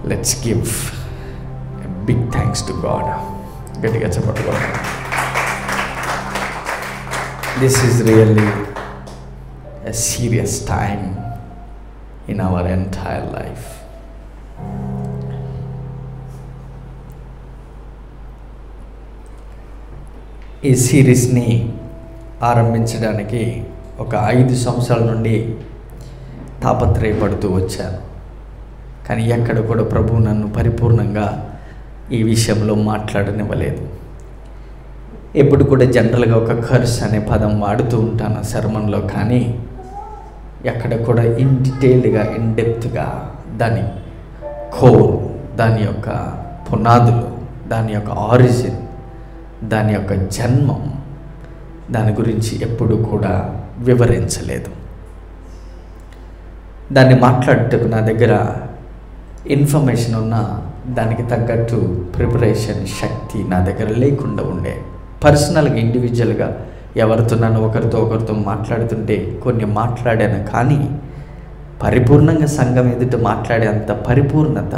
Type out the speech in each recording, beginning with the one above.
Let's give a big thanks to God. గట్టిగా చెప్పట్టుకోండి. This is really a serious time in our entire life. ఈ సిరీస్ని ఆరంభించడానికి ఒక 5 సంవత్సరాల నుండి తాపత్రయపడుతూ వచ్చాను. కానీ ఎక్కడ కూడా ప్రభువు నన్ను పరిపూర్ణంగా ఈ విషయంలో మాట్లాడనివ్వలేదు. ఎప్పుడు కూడా జనరల్గా ఒక కర్స్ అనే పదం వాడుతూ ఉంటాను సెర్మన్లో, కానీ ఎక్కడ కూడా ఇన్ డీటెయిల్డ్గా ఇన్ డెప్త్గా దాని కోర్, దాని యొక్క పునాదులు, దాని యొక్క ఆరిజిన్, దాని యొక్క జన్మం, దాని గురించి ఎప్పుడు కూడా వివరించలేదు. దాన్ని మాట్లాడటకు నా దగ్గర ఇన్ఫర్మేషన్ ఉన్న దానికి తగ్గట్టు ప్రిపరేషన్ శక్తి నా దగ్గర లేకుండా ఉండే. పర్సనల్గా ఇండివిజువల్గా ఎవరితో నన్ను ఒకరితో మాట్లాడుతుంటే కొన్ని మాట్లాడాను, కానీ పరిపూర్ణంగా సంఘం ఎదుట మాట్లాడే అంత పరిపూర్ణత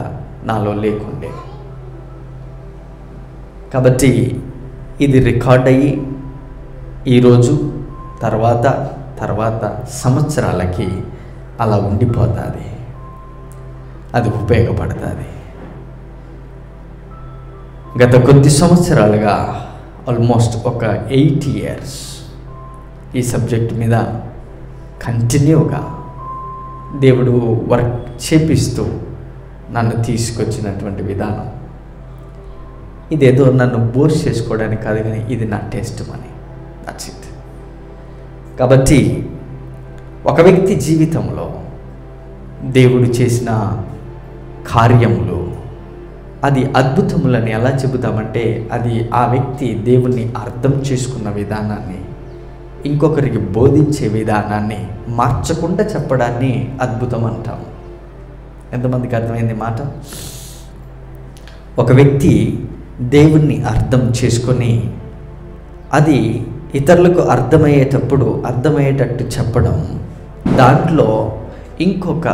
నాలో లేకుండే. కాబట్టి ఇది రికార్డ్ అయ్యి ఈరోజు తర్వాత సంవత్సరాలకి అలా ఉండిపోతుంది, అది ఉపయోగపడుతుంది. గత కొద్ది సంవత్సరాలుగా ఆల్మోస్ట్ ఒక 8 years ఈ సబ్జెక్ట్ మీద కంటిన్యూగా దేవుడు వర్క్ చేపిస్తూ నన్ను తీసుకొచ్చినటువంటి విధానం ఇదేదో నన్ను బోర్ చేసుకోవడానికి కాదు, కానీ ఇది నా టెస్ట్ మనీ. That's it. కాబట్టి ఒక వ్యక్తి జీవితంలో దేవుడు చేసిన కార్యములు, అది అద్భుతములని ఎలా చెబుతామంటే, అది ఆ వ్యక్తి దేవుణ్ణి అర్థం చేసుకున్న విధానాన్ని, ఇంకొకరికి బోధించే విధానాన్ని మార్చకుండా చెప్పడాన్ని అద్భుతం అంటాం. ఎంతమందికి అర్థమైంది మాట? ఒక వ్యక్తి దేవుణ్ణి అర్థం చేసుకొని అది ఇతరులకు అర్థమయ్యేటట్టు చెప్పడం, దాంట్లో ఇంకొక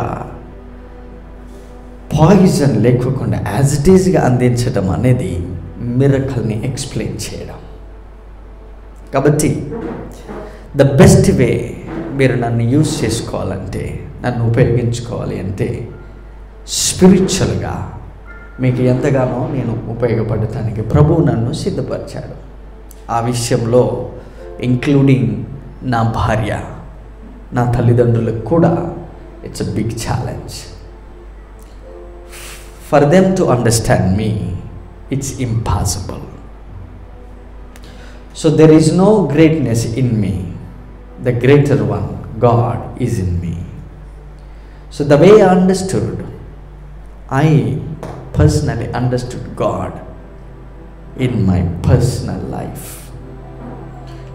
పాయిజన్ లేకుండా యాజ్ ఇట్ ఈజ్గా అందించడం అనేది మిరకల్ని ఎక్స్ప్లెయిన్ చేయడం. కాబట్టి ద బెస్ట్ వే మీరు నన్ను యూజ్ చేసుకోవాలంటే, నన్ను ఉపయోగించుకోవాలి అంటే, స్పిరిచువల్గా మీకు ఎంతగానో నేను ఉపయోగపడటానికి ప్రభువు నన్ను సిద్ధపరిచాడు. ఆ విషయంలో ఇంక్లూడింగ్ నా భార్య, నా తల్లిదండ్రులకు కూడా it's a big challenge. For them to understand me, it's impossible. So there is no greatness in me. The greater one, God, is in me. So the way I personally understood God in my personal life.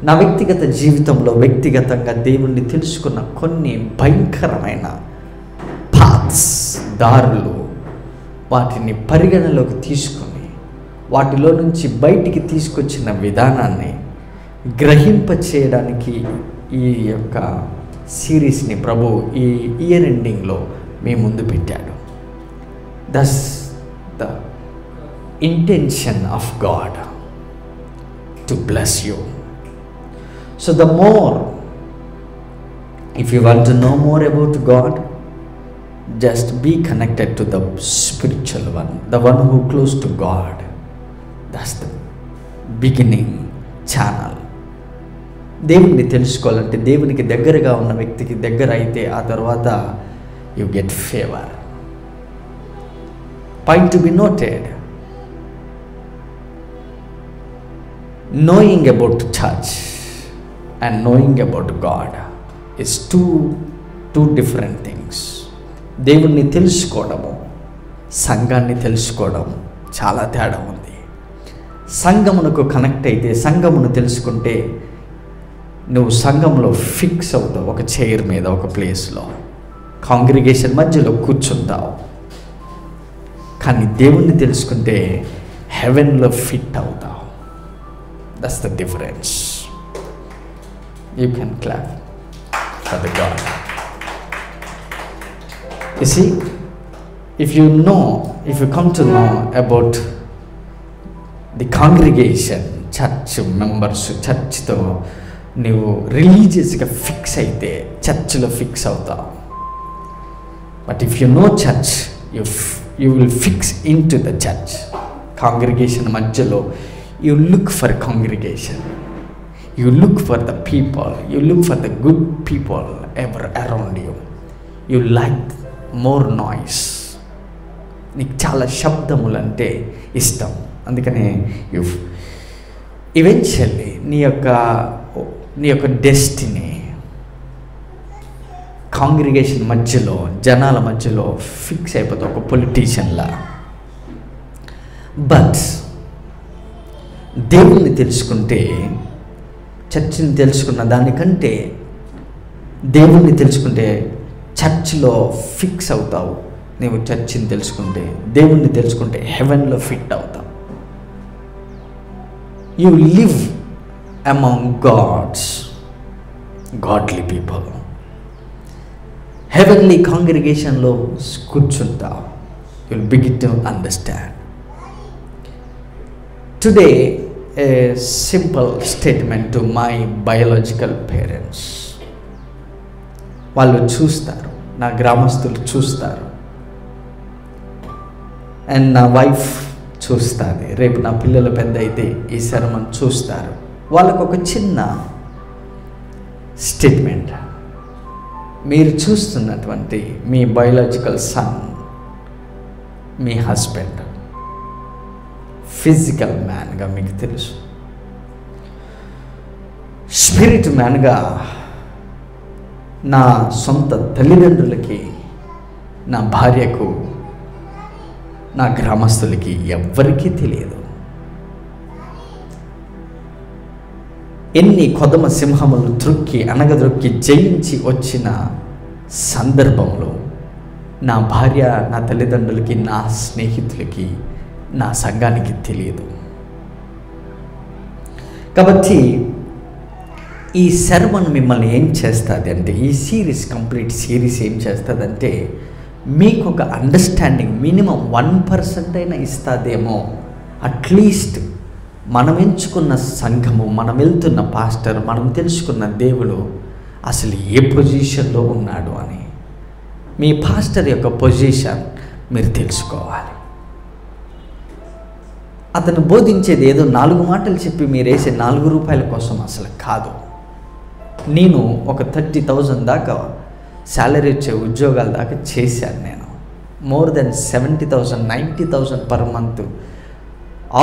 నా వ్యక్తిగత జీవితంలో వ్యక్తిగతంగా దేవుణ్ణి తెలుసుకున్న కొన్ని భయంకరమైన paths, దారులు, వాటిని పరిగణలోకి తీసుకొని వాటిలో నుంచి బయటికి తీసుకొచ్చిన విధానాన్ని గ్రహింప చేయడానికి ఈ యొక్క సిరీస్ని ప్రభు ఈ ఇయర్ ఎండింగ్లో మీ ముందు పెట్టాడు. That's the intention of God to bless you. So the more, if you want to know more about God, just be connected to the spiritual one, the one who close to God. That's the beginning channel. దేవుని తెలుసుకోవాలంటే, దేవునికి దగ్గరగా ఉన్న వ్యక్తికి దగ్గర అయితే ఆ తర్వాత you get favor. Point to be noted, knowing about church and knowing about God is two different things. దేవుణ్ణి తెలుసుకోవడము, సంఘాన్ని తెలుసుకోవడం చాలా తేడా ఉంది. సంఘమునకు కనెక్ట్ అయితే, సంఘమును తెలుసుకుంటే నువ్వు సంఘంలో ఫిక్స్ అవుతావు, ఒక చైర్ మీద, ఒక ప్లేస్లో, కాంగ్రిగేషన్ మధ్యలో కూర్చుంటావు. కానీ దేవుణ్ణి తెలుసుకుంటే హెవెన్లో ఫిట్ అవుతావు. That's the difference. You can clap for the God. You see, if you know if you come to know about the congregation, church members, చర్చ్తో నువ్వు రిలీజియస్గా ఫిక్స్ అయితే చర్చ్లో ఫిక్స్ అవుతావు. But if you know church, you will fix in to the church. Congregation మధ్యలో you look for congregation, you look for the people, you look for the good people ever around you. You like more noise. నీకు చాలా శబ్దములంటే ఇష్టం. అందుకనే eventually నీ యొక్క destiny congregation మధ్యలో, జనాల మధ్యలో ఫిక్స్ అయిపోతావు, ఒక పొలిటీషియన్లా. బట్ దేవుణ్ణి తెలుసుకుంటే, చర్చిని తెలుసుకున్న దానికంటే దేవుణ్ణి తెలుసుకుంటే చర్చ్లో ఫిక్స్ అవుతావు. నీవు చర్చిని తెలుసుకుంటే, దేవుణ్ణి తెలుసుకుంటే హెవెన్లో ఫిట్ అవుతావు. You live among godly people. Heavenly కాంగ్రిగేషన్లో కూర్చుంటావు. You will begin to understand. Today a simple statement to my biological parents. వాళ్ళు చూస్తారు, నా గ్రామస్తులు చూస్తారు, అండ్ నా వైఫ్ చూస్తుంది. రేపు నా పిల్లలు పెద్ద అయితే ఈ శర్మను చూస్తారు. వాళ్ళకు ఒక చిన్న స్టేట్మెంట్. మీరు చూస్తున్నటువంటి మీ బయాలజికల్ సన్, మీ హస్బెండ్ ఫిజికల్ మ్యాన్గా మీకు తెలుసు, స్పిరిట్ మ్యాన్గా నా సొంత తల్లిదండ్రులకి, నా భార్యకు, నా గ్రామస్తులకి ఎవ్వరికీ తెలియదు. ఎన్ని కొదమ సింహములు అనగద్రొక్కి జయించి వచ్చిన సందర్భంలో నా భార్య, నా తల్లిదండ్రులకి, నా స్నేహితులకి, నా సంఘానికి తెలియదు. కాబట్టి ఈ సర్వన్ మిమ్మల్ని ఏం చేస్తుంది అంటే, ఈ కంప్లీట్ సిరీస్ ఏం చేస్తుందంటే, మీకు ఒక అండర్స్టాండింగ్ మినిమం 1% అయినా ఇస్తుందేమో. అట్లీస్ట్ మనం ఎంచుకున్న సంఘము, మనం వెళ్తున్న పాస్టర్, మనం తెలుసుకున్న దేవుడు అసలు ఏ పొజిషన్లో ఉన్నాడు అని. మీ పాస్టర్ యొక్క పొజిషన్ మీరు తెలుసుకోవాలి. అతను బోధించేది ఏదో 4 మాటలు చెప్పి మీరు వేసే 4 రూపాయల కోసం అసలు కాదు. నేను ఒక 30,000 దాకా శాలరీ వచ్చే ఉద్యోగాల దాకా చేశాను. నేను more than 70,000, 90,000 per month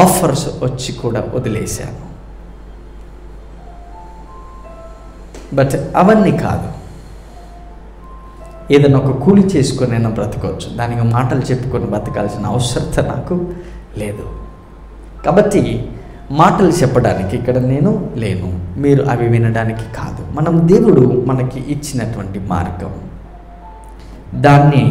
offers వచ్చి కూడా వదిలేశాను. బట్ అవన్నీ కాదు. ఏదైనా ఒక కూలి చేసుకొని నేను బ్రతకవచ్చు, దానికి మాటలు చెప్పుకొని బ్రతకాల్సిన అవసరత నాకు లేదు. కాబట్టి మాటలు చెప్పడానికి ఇక్కడ నేను లేను, మీరు అవి వినడానికి కాదు. మనం దేవుడు మనకి ఇచ్చినటువంటి మార్గం, దాన్ని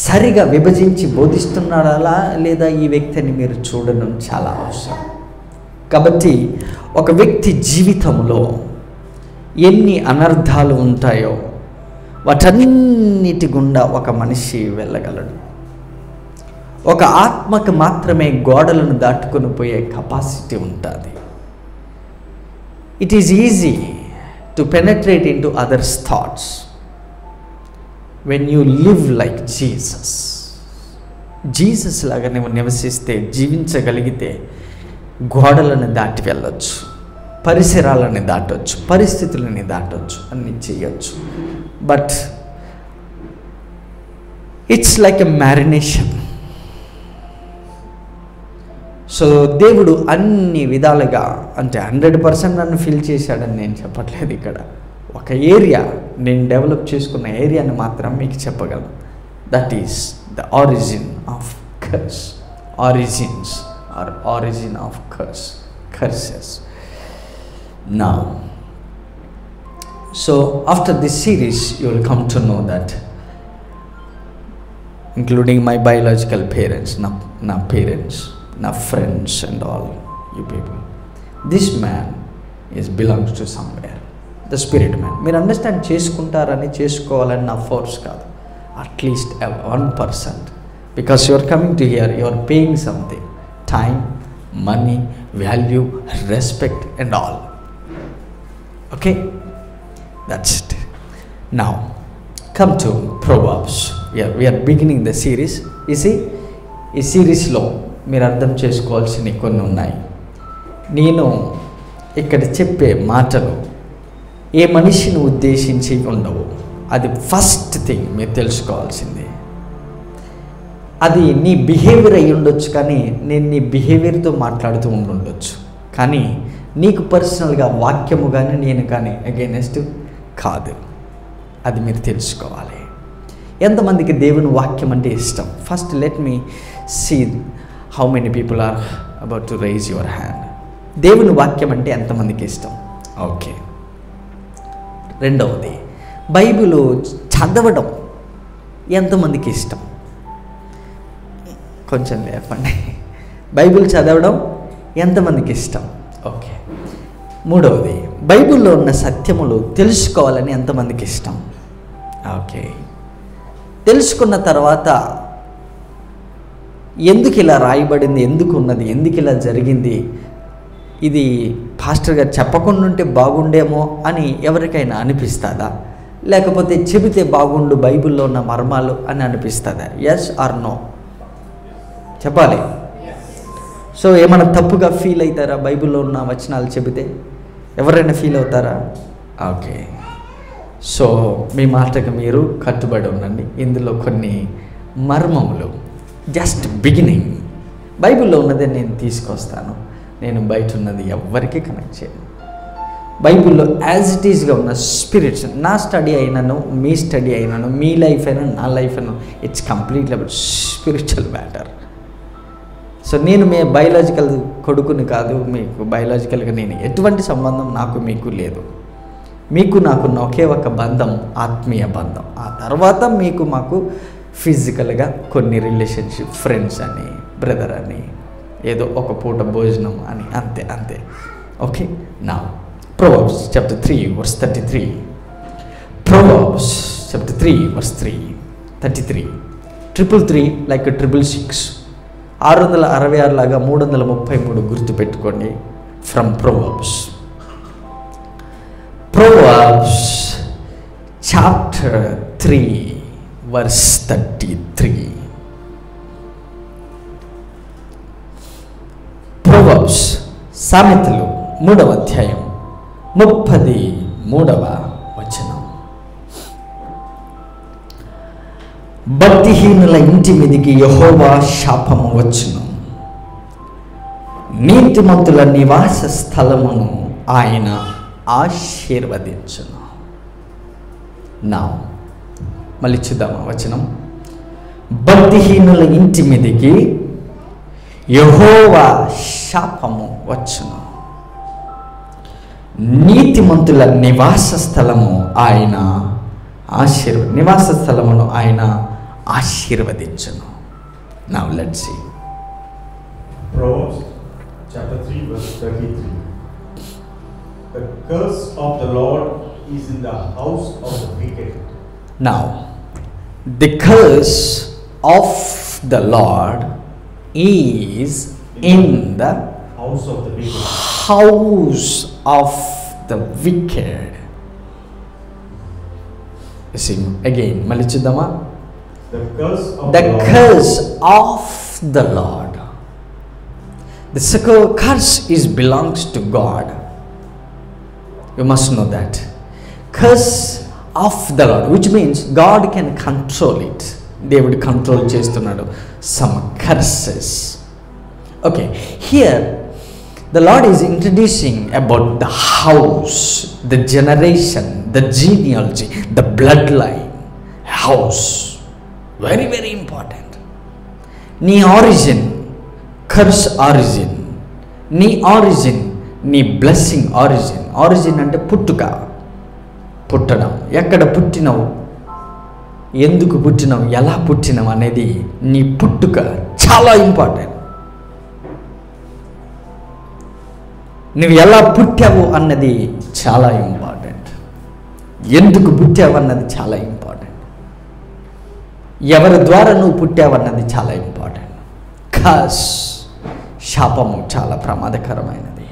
సరిగా విభజించి బోధిస్తున్నాడా లేదా ఈ వ్యక్తిని మీరు చూడడం చాలా అవసరం. కాబట్టి ఒక వ్యక్తి జీవితంలో ఎన్ని అనర్థాలు ఉంటాయో వాటన్నిటి గుండా ఒక మనిషి వెళ్ళగలడు. ఒక ఆత్మకు మాత్రమే గోడలను దాటుకొని పోయే కెపాసిటీ ఉంటుంది. It is easy to penetrate in to others thoughts when you live like Jesus లాగా నువ్వు నివసిస్తే, జీవించగలిగితే గోడలను దాటి వెళ్ళొచ్చు, పరిసరాలని దాటవచ్చు, పరిస్థితులని దాటవచ్చు, అన్నీ చేయొచ్చు. But it's like a marination. So దేవుడు అన్ని విధాలుగా, అంటే 100% నన్ను ఫిల్ చేశాడని నేను చెప్పట్లేదు. ఇక్కడ ఒక ఏరియా, నేను డెవలప్ చేసుకున్న ఏరియాని మాత్రం మీకు చెప్పగలను. That is the origin of curse, origin of curses. Now so after this series you will come to know that, including my biological parents, నా పేరెంట్స్, నా friends and all you people, this man belongs to somewhere, the spirit man. మీరు understand చేసుకుంటారని, చేసుకోవాలని నా force కాదు. At least 1% Because you are coming to here, you are paying something. Time, money, value, respect and all. Okay? That's it. Now, come to Proverbs. We are beginning the series. You see, ఈ సిరీస్లో మీరు అర్థం చేసుకోవాల్సినవి కొన్ని ఉన్నాయి. నేను ఇక్కడ చెప్పే మాటలు ఏ మనిషిని ఉద్దేశించి ఉండవు. అది ఫస్ట్ థింగ్ మీరు తెలుసుకోవాల్సింది. అది నీ బిహేవియర్ అయి ఉండొచ్చు, కానీ నేను నీ బిహేవియర్తో మాట్లాడుతూ ఉండొచ్చు, కానీ నీకు పర్సనల్గా వాక్యము కానీ నేను కానీ అగైనెస్ట్ కాదు. అది మీరు తెలుసుకోవాలి. ఎంతమందికి దేవుని వాక్యం అంటే ఇష్టం? First let me see how many people are about to raise your hand. దేవుని వాక్యం అంటే ఎంతమందికి ఇష్టం? ఓకే. రెండవది, బైబిల్ చదవడం ఎంతమందికి ఇష్టం? కొంచెం లేపండి. బైబిల్ చదవడం ఎంతమందికి ఇష్టం? ఓకే. మూడవది, బైబిల్లో ఉన్న సత్యములు తెలుసుకోవాలని ఎంతమందికి ఇష్టం? ఓకే. తెలుసుకున్న తర్వాత ఎందుకు ఇలా రాయబడింది, ఎందుకు ఉన్నది, ఎందుకు ఇలా జరిగింది, ఇది పాస్టర్ గారు చెప్పకుండా ఉంటే బాగుండేమో అని ఎవరికైనా అనిపిస్తుందా? లేకపోతే చెబితే బాగుండు బైబిల్లో ఉన్న మర్మాలు అని అనిపిస్తుందా? Yes or no? చెప్పాలి. సో ఏమైనా తప్పుగా ఫీల్ అవుతారా బైబిల్లో ఉన్న వచనాలు చెబితే? ఎవరైనా ఫీల్ అవుతారా? ఓకే. సో మీ మాటకు మీరు కట్టుబడి ఉండండి. ఇందులో కొన్ని మర్మములు, జస్ట్ బిగినింగ్. బైబిల్లో ఉన్నదే నేను తీసుకొస్తాను. నేను బయట ఉన్నది ఎవ్వరికీ కనెక్ట్ చేయను. బైబిల్లో యాజ్ ఇట్ ఈస్గా ఉన్న స్పిరిట్స్, నా స్టడీ అయినాను, మీ స్టడీ అయినాను, మీ లైఫ్ అయినా నా లైఫ్ అయినా, it's completely about spiritual matter. So నేను మీ బయలాజికల్ కొడుకుని కాదు, మీకు బయలాజికల్గా నేను ఎటువంటి సంబంధం నాకు మీకు లేదు. మీకు నాకున్న ఒకే ఒక బంధం ఆత్మీయ బంధం. ఆ తర్వాత మీకు మాకు ఫిజికల్గా కొన్ని రిలేషన్షిప్, ఫ్రెండ్స్ అని, బ్రదర్ అని, ఏదో ఒక పూట భోజనం అని, అంతే అంతే. ఓకే. నా Proverbs chapter 3 verse 33. Proverbs chapter 3 verse 3, 33. 333 like a 666. 666 లాగా 333 గుర్తుపెట్టుకోండి. From Proverbs. Proverbs chapter 3 verse 33. Proverbs సామెతలు 3వ అధ్యాయం 33వ వచనం. భక్తిహీనుల ఇంటి మీదికి యెహోవా శాపము వచ్చును, నీతిమంతుల నివాస స్థలమును ఆయన ఆశీర్వదించును. నా మళ్ళీ చూద్దామా వచనం. భక్తిహీనుల ఇంటి మీదికి యెహోవా శాపము వచ్చును, నీతిమంతుల నివాస స్థలము ఆయన నివాస స్థలమును ఆయన ఆశీర్వదించును. Now let's see. Proverbs chapter 3 verse 33. The curse of the Lord is in the house of the wicked. Now, the curse of the Lord is in the house of the wicked. House of the wicked. See again, మళ్ళీ చూద్దామా. The curse of the curse of the Lord. The curse is belongs to God. You must know that. Curse of the Lord, which means God can control it. దేవుడు control చేస్తున్నాడు some curses. Okay, here the Lord is introducing about the house, the generation, the genealogy, the bloodline. House, very very important. నీ origin, curse origin, నీ origin, నీ blessing origin. Origin అంటే పుట్టుక, పుట్టడం, ఎక్కడ పుట్టినవు, ఎందుకు పుట్టినవు, ఎలా పుట్టినవు అనేది నీ పుట్టుక చాలా ఇంపార్టెంట్. నువ్వు ఎలా పుట్టావు అన్నది చాలా ఇంపార్టెంట్. ఎందుకు పుట్టావు అన్నది చాలా ఇంపార్టెంట్. ఎవరి ద్వారా నువ్వు పుట్టావన్నది చాలా ఇంపార్టెంట్. కర్స్, శాపము చాలా ప్రమాదకరమైనది.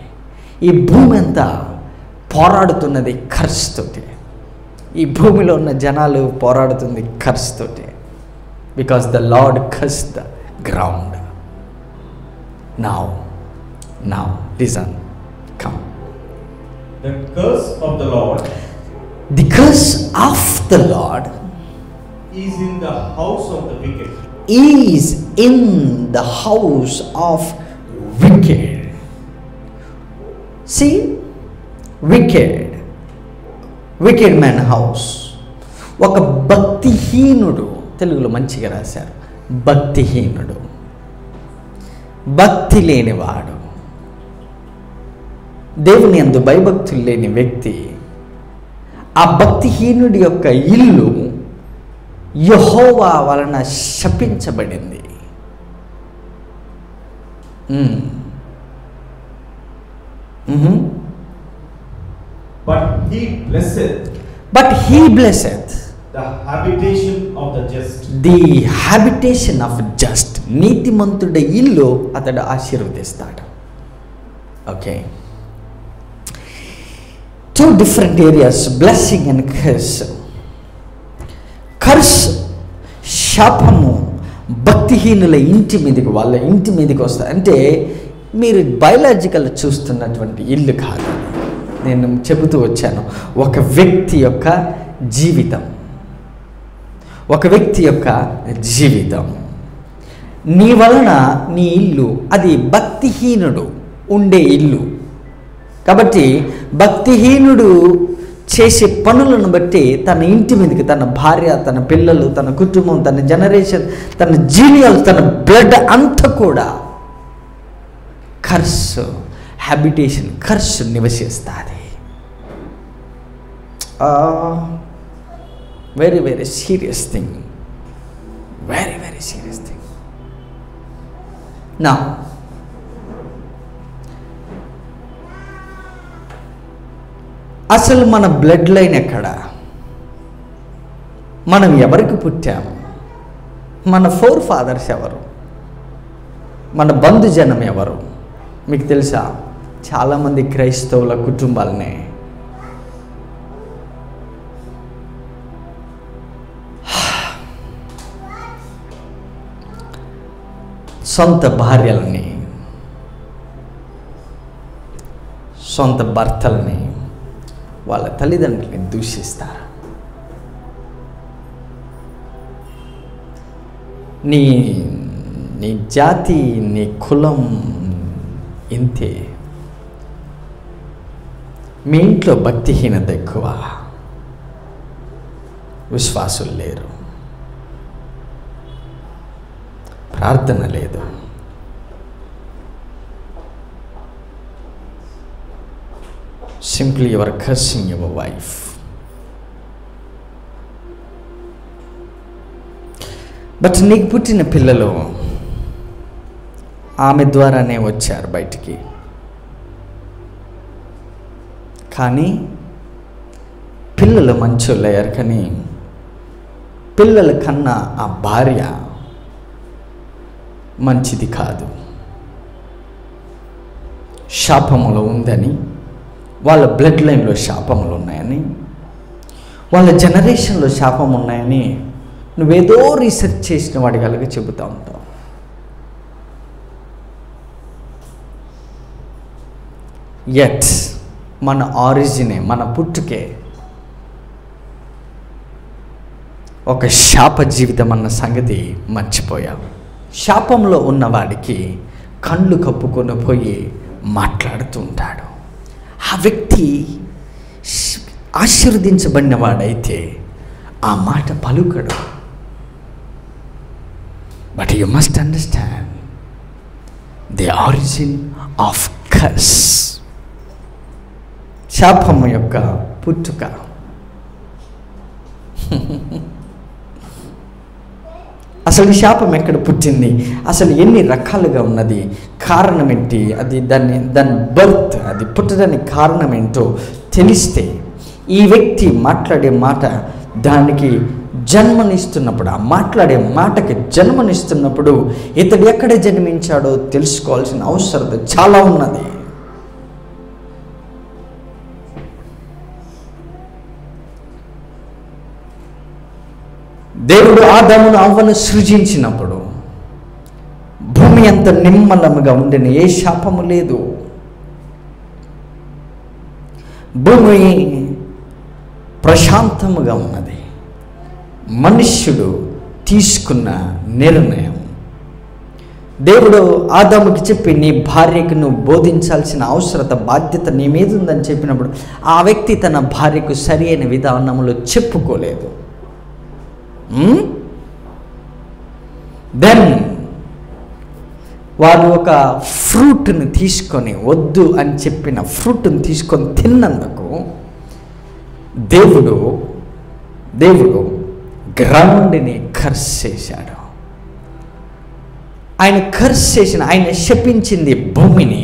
ఈ భూమి అంతా పోరాడుతున్నది కర్స్ తోటి. ఈ భూమిలో ఉన్న జనాలు పోరాడుతుంది కర్స్ తోటి. Because the lord curse the ground. Now listen, come. The curse of the Lord The curse of the Lord is in the house of the wicked. is in the house of wicked. See, wicked man house. ఒక భక్తిహీనుడు, తెలుగులో మంచిగా రాశారు, భక్తిహీనుడు, భక్తి లేనివాడు, దేవుని యందు భయభక్తులు లేని వ్యక్తి, ఆ భక్తిహీనుడి యొక్క ఇల్లు యెహోవా వలన శపించబడింది. But he blesseth the habitation of the just. The habitation of just. నీతిమంతుడి ఇల్లు అతడు ఆశీర్వదిస్తాడు. Okay, 2 different areas, blessing and curse. Curse, శాపము భక్తిహీనుల ఇంటి మీదకి, వాళ్ళ ఇంటి మీదకి వస్తుంది. అంటే మీరు బయలాజికల్ చూస్తున్నటువంటి ఇల్లు కాదు, నేను చెబుతూ వచ్చాను. ఒక వ్యక్తి యొక్క జీవితం, నీ వలన నీ ఇల్లు అది భక్తిహీనుడు ఉండే ఇల్లు. కాబట్టి భక్తిహీనుడు చేసే పనులను బట్టి తన ఇంటి మీదకి తన భార్య, తన పిల్లలు, తన కుటుంబం, తన జనరేషన్, తన జీనియల్, తన బ్లడ్ అంతా కూడా కర్స్, హ్యాబిటేషన్, కర్స్ నివసిస్తుంది. Very very serious thing, very very serious thing. నా అసలు మన బ్లడ్ లైన్ ఎక్కడ? మనం ఎవరికి పుట్టాము? మన ఫోర్ ఫాదర్స్ ఎవరు? మన బంధుజనం ఎవరు? మీకు తెలుసా, చాలామంది క్రైస్తవుల కుటుంబాలనే సొంత భార్యలని, సొంత భర్తలని, వాళ్ళ తల్లిదండ్రులని దూషిస్తారు. నీ జాతి, నీ కులం ఇంతే. మీ ఇంట్లో భక్తిహీనత ఎక్కువ, విశ్వాసులు లేరు, ప్రార్థన లేదు. Simply you are cursing your wife. But నీకు పుట్టిన పిల్లలు ఆమె ద్వారానే వచ్చారు బయటికి. కానీ పిల్లలు మంచోళ్ళయ్యారు, కానీ పిల్లల కన్నా ఆ భార్య మంచిది కాదు. శాపములో ఉందని, వాళ్ళ బ్లడ్ లైన్లో శాపములు ఉన్నాయని, వాళ్ళ జనరేషన్లో శాపం ఉన్నాయని నువ్వేదో రీసెర్చ్ చేసిన వాడి కనుక చెబుతూ ఉంటావు. యట్ మన ఆరిజినే, మన పుట్టుకే ఒక శాప జీవితం అన్న సంగతి మర్చిపోయాం. శాపంలో ఉన్నవాడికి కళ్ళు కప్పుకొని పోయి మాట్లాడుతూ ఉంటాడు. ఆ వ్యక్తి ఆశీర్వదించబడిన వాడైతే ఆ మాట పలుకడు. But you must understand the origin of curse. శాపము యొక్క పుట్టుక. అసలు ఈ శాపం ఎక్కడ పుట్టింది, అసలు ఎన్ని రకాలుగా ఉన్నది, కారణం ఏంటి, అది దాని బర్త్, అది పుట్టడానికి కారణం ఏంటో తెలిస్తే ఈ వ్యక్తి మాట్లాడే మాట దానికి జన్మనిస్తున్నప్పుడు, ఆ మాట్లాడే మాటకి జన్మనిస్తున్నప్పుడు ఇతడు ఎక్కడ జన్మించాడో తెలుసుకోవాల్సిన అవసరం చాలా ఉన్నది. దేవుడు ఆదామును అవ్వను సృజించినప్పుడు భూమి అంత నిమ్మలముగా ఉండిన, ఏ శాపము లేదు. భూమి ప్రశాంతముగా ఉన్నది. మనుష్యుడు తీసుకున్న నిర్ణయం. దేవుడు ఆదాముకి చెప్పి, నీ భార్యకు నువ్వు బోధించాల్సిన అవసరత, బాధ్యత నీ మీద ఉందని చెప్పినప్పుడు ఆ వ్యక్తి తన భార్యకు సరి అయిన విధానంలో చెప్పుకోలేదు. దెన్ వారు ఒక ఫ్రూట్ని తీసుకొని, వద్దు అని చెప్పిన ఫ్రూట్ని తీసుకొని తిన్నందుకు దేవుడు గ్రౌండ్ని కర్స్ చేశాడు. ఆయన శపించింది భూమిని,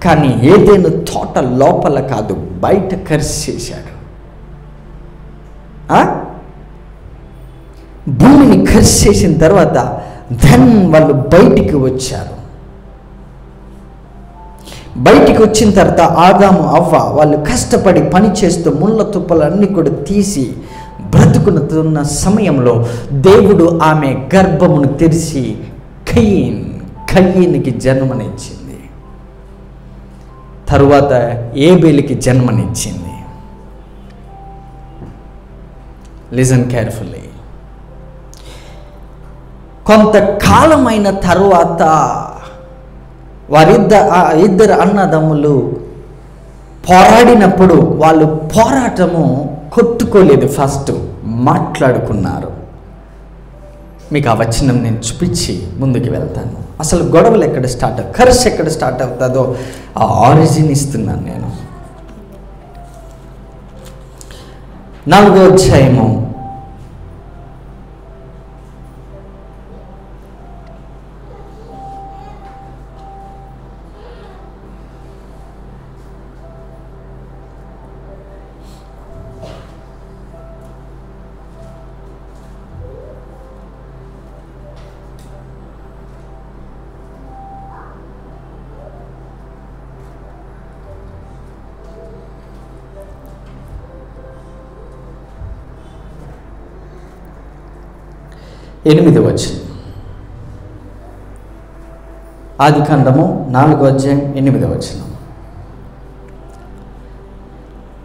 కానీ ఏదైనా తోట లోపల కాదు, బయట కర్స్ చేశాడు. భూమిని కర్స్ చేసిన తర్వాత దెన్ వాళ్ళు బయటికి వచ్చారు. బయటికి వచ్చిన తర్వాత ఆదాము అవ్వ వాళ్ళు కష్టపడి పని చేస్తూ ముళ్ళ తుప్పలన్నీ కూడా తీసి బ్రతుకుతున్న సమయంలో దేవుడు ఆమె గర్భమును తెరిచి కయీనుకి జన్మనిచ్చింది. తరువాత ఏబేలుకి జన్మనిచ్చింది. Listen carefully. కొంతకాలమైన తరువాత ఇద్దరు అన్నదమ్ములు పోరాడినప్పుడు వాళ్ళు పోరాటము కొట్టుకోలేదు, ఫస్ట్ మాట్లాడుకున్నారు. మీకు ఆ వచనం నేను చూపించి ముందుకు వెళ్తాను. అసలు గొడవలు ఎక్కడ స్టార్ట్, కర్స్ ఎక్కడ స్టార్ట్ అవుతుందో ఆ ఆరిజిన్ ఇస్తున్నాను నేను. 4వ అధ్యాయము 8వ వచనం. ఆదికాండము 4వ అధ్యాయం 8వ వచనం.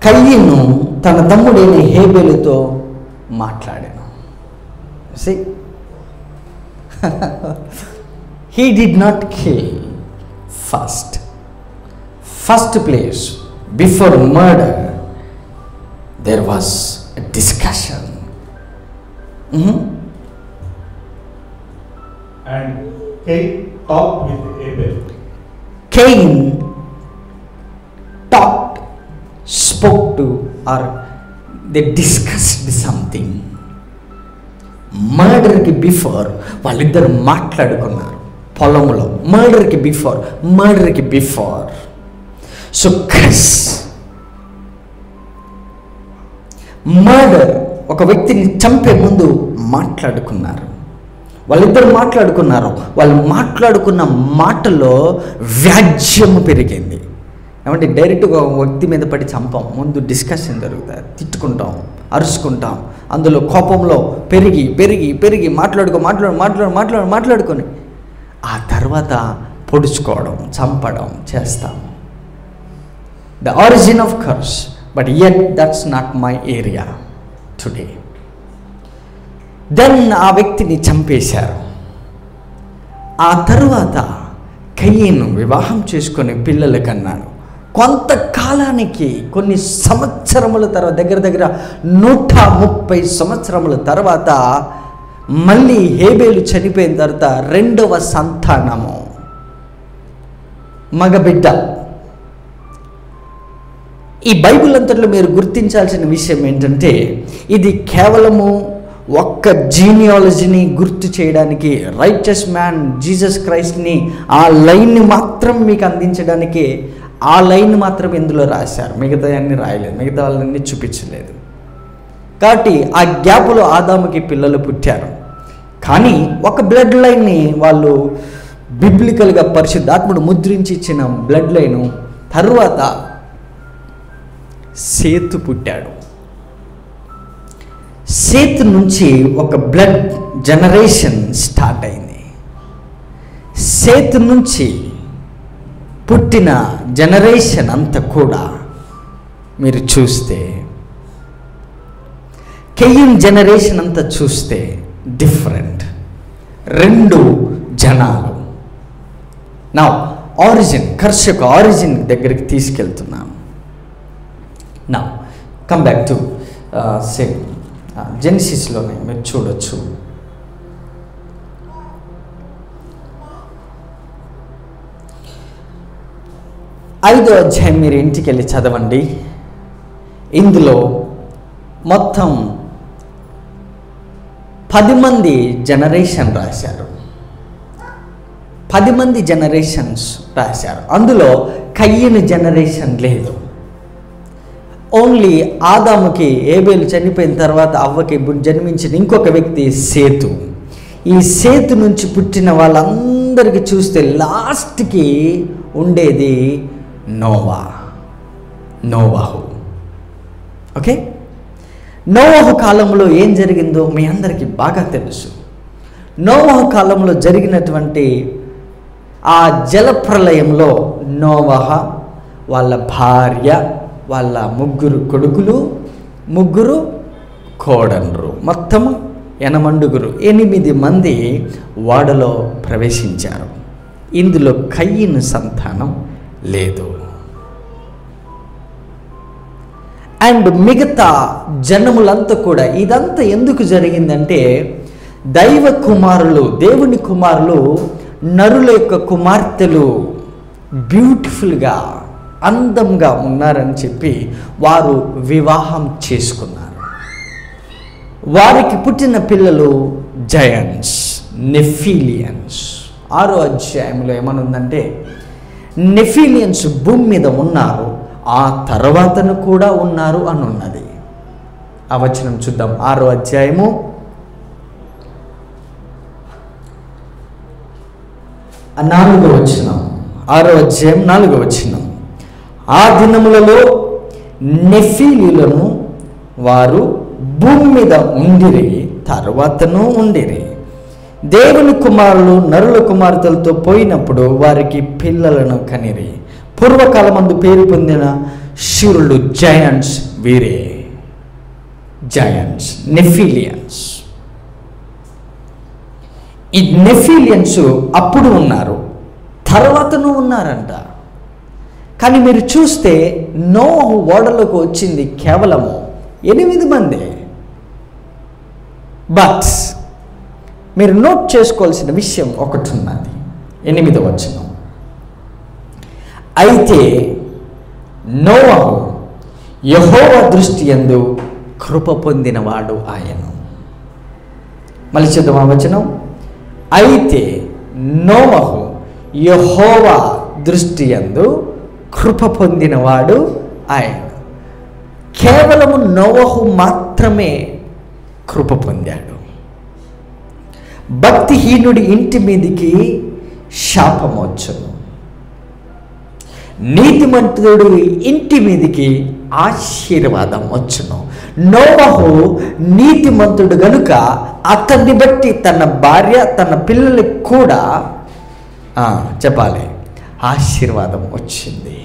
కయీను తన తమ్ముడైన హేబెలుతో మాట్లాడాను. See, he did not kill first place. Before murder there was a discussion. And Cain talked with Abel. Cain spoke to, or they discussed something. మర్డర్కి బిఫోర్ వాళ్ళిద్దరు మాట్లాడుకున్నారు పొలంలో. మర్డర్కి బిఫోర్. సో కర్స్, మర్డర్, ఒక వ్యక్తిని చంపే ముందు మాట్లాడుకున్నారు. వాళ్ళిద్దరు మాట్లాడుకున్నారు. వాళ్ళు మాట్లాడుకున్న మాటలో వ్యాజ్యము పెరిగింది. ఏమంటే డైరెక్ట్గా ఒక వ్యక్తి మీద పడి చంపాం, ముందు డిస్కషన్ జరుగుతుంది, తిట్టుకుంటాం, అరుచుకుంటాం, అందులో కోపంలో పెరిగి మాట్లాడుకొని ఆ తర్వాత పొడుచుకోవడం, చంపడం చేస్తాము. The origin of curse, but yet that's not my area today. Then ఆ వ్యక్తిని చంపేశారు. ఆ తరువాత కయీను వివాహం చేసుకొని పిల్లలు కన్నాడు. కొంతకాలానికి, కొన్ని సంవత్సరముల తర్వాత, దగ్గర 130 సంవత్సరముల తర్వాత మళ్ళీ హేబేలు చనిపోయిన తర్వాత 2వ సంతానము, మగబిడ్డ. ఈ బైబిల్ అంతట్లో మీరు గుర్తించాల్సిన విషయం ఏంటంటే, ఇది కేవలము ఒక్క జీనియాలజీని గుర్తు చేయడానికి, రైచస్ మ్యాన్ జీసస్ క్రైస్ట్ని, ఆ లైన్ని మాత్రం మీకు అందించడానికి ఆ లైన్ మాత్రం ఇందులో రాశారు. మిగతా అన్ని రాయలేదు, మిగతా వాళ్ళన్నీ చూపించలేదు. కాబట్టి ఆ గ్యాప్లో ఆదాముకి పిల్లలు పుట్టారు. కానీ ఒక బ్లడ్ లైన్ని వాళ్ళు బిబ్లికల్గా పరిశుద్ధాత్ముడు ముద్రించి ఇచ్చిన బ్లడ్ లైను తరువాత సేతు పుట్టాడు. సేతు నుంచి ఒక బ్లడ్ జనరేషన్ స్టార్ట్ అయింది. సేతు నుంచి పుట్టిన జనరేషన్ అంతా కూడా మీరు చూస్తే, కెయిన్ జనరేషన్ అంతా చూస్తే డిఫరెంట్, రెండు జనాలు. నా ఆరిజిన్, కర్ష యొక్క ఆరిజిన్ దగ్గరికి తీసుకెళ్తున్నాను. నా కమ్ బ్యాక్ టు సేమ్ జెనిసిస్లోనే మీరు చూడొచ్చు. ఐదో అధ్యాయం మీరు ఇంటికి వెళ్ళి చదవండి. ఇందులో మొత్తం 10 మంది జనరేషన్ రాశారు. 10 మంది జనరేషన్స్ రాశారు. అందులో కయ్యను జనరేషన్ లేదు. ఓన్లీ ఆదాముకి, ఏబేలు చనిపోయిన తర్వాత అవ్వకి జన్మించిన ఇంకొక వ్యక్తి సేతు. ఈ సేతు నుంచి పుట్టిన వాళ్ళందరికీ చూస్తే లాస్ట్కి ఉండేది నోవాహు. ఓకే, నోవాహు కాలంలో ఏం జరిగిందో మీ అందరికీ బాగా తెలుసు. నోవాహు కాలంలో జరిగినటువంటి ఆ జలప్రలయంలో నోవాహ, వాళ్ళ భార్య, వాళ్ళ 3 కొడుకులు, 3 కోడన్రు, మొత్తం 8 మంది వాడలో ప్రవేశించారు. ఇందులో కయ్యను సంతానం లేదు. అండ్ మిగతా జనములంతా కూడా, ఇదంతా ఎందుకు జరిగిందంటే దైవ కుమారులు, దేవుని కుమారులు, నరుల యొక్క కుమార్తెలు బ్యూటిఫుల్గా, అందంగా ఉన్నారని చెప్పి వారు వివాహం చేసుకున్నారు. వారికి పుట్టిన పిల్లలు జయంట్స్, నెఫీలియన్స్. 6వ అధ్యాయంలో ఏమనుందంటే నెఫీలియన్స్ భూమి మీద ఉన్నారు, ఆ తర్వాతను కూడా ఉన్నారు అని ఉన్నది. ఆ వచనం చూద్దాం. 6వ అధ్యాయము 4వ వచనం. 6వ అధ్యాయం 4వ వచనం. ఆ దినములలో నెఫీలీలను వారు భూమి మీద ఉండిరి, తర్వాతను ఉండిరి. దేవుని కుమారులు నరుల కుమార్తెలతో పోయినప్పుడు వారికి పిల్లలను కనిరి. పూర్వకాలమందు పేరు పొందిన శూరులు జయంట్స్ వీరే, జయంట్స్, నెఫీలియన్స్. ఈ నెఫీలియన్స్ అప్పుడు ఉన్నారు, తర్వాతను ఉన్నారంట. కానీ మీరు చూస్తే నోవాహు ఓడలోకి వచ్చింది కేవలము 8 మందే. బట్ మీరు నోట్ చేసుకోవాల్సిన విషయం ఒకటి ఉన్నది. 8వ వచనం. అయితే నోవాహు యెహోవా దృష్టి యందు కృప పొందినవాడు ఆయన. మళ్ళీ చూద్దాం ఆ వచనం. అయితే నోవాహు యెహోవా దృష్టి యందు కృప పొందినవాడు ఆయన. కేవలము నోవాహు మాత్రమే కృప పొందాడు. భక్తిహీనుడి ఇంటి మీదికి శాపం వచ్చును, నీతిమంతుడు ఇంటి మీదికి ఆశీర్వాదం వచ్చును. నోవాహు నీతిమంతుడు గనుక అతన్ని బట్టి తన భార్య, తన పిల్లలకు కూడా చెప్పాలి ఆశీర్వాదం వచ్చింది.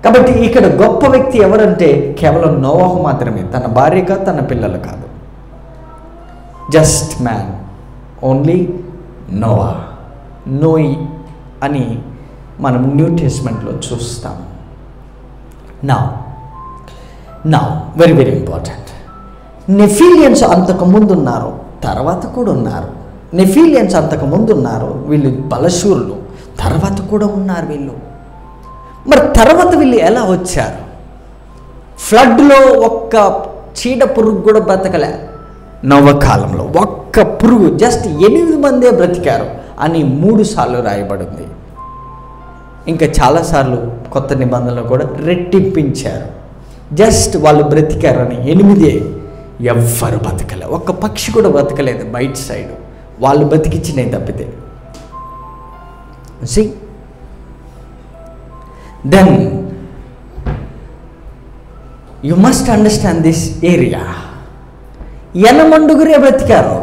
కాబట్టి ఇక్కడ గొప్ప వ్యక్తి ఎవరంటే కేవలం నోవాహు మాత్రమే, తన భార్య కాదు, తన పిల్లలు కాదు. జస్ట్ మ్యాన్, ఓన్లీ నోవా, నోయి అని మనం న్యూ టెస్ట్మెంట్లో చూస్తాం. నా వెరీ వెరీ ఇంపార్టెంట్. నెఫీలియన్స్ అంతకుముందు ఉన్నారు, తర్వాత కూడా ఉన్నారు. నెఫీలియన్స్ అంతకుముందు ఉన్నారు, వీళ్ళు బలశూరులు, తర్వాత కూడా ఉన్నారు వీళ్ళు. మరి తర్వాత వీళ్ళు ఎలా వచ్చారు? ఫ్లడ్లో ఒక్క చీడ పురుగు కూడా బ్రతకలే. నవకాలంలో ఒక్క పురుగు, జస్ట్ 8 మందే బ్రతికారు అని 3 సార్లు రాయబడింది. ఇంకా చాలాసార్లు కొత్త నిబంధనలు కూడా రెట్టింపించారు. జస్ట్ వాళ్ళు బ్రతికారని 8 ఎవ్వరు బతకలే, ఒక్క పక్షి కూడా బతకలేదు బయట సైడ్, వాళ్ళు బతికిచ్చినవి తప్పితే. See, then you must understand this area. 8 బ్రతికారు,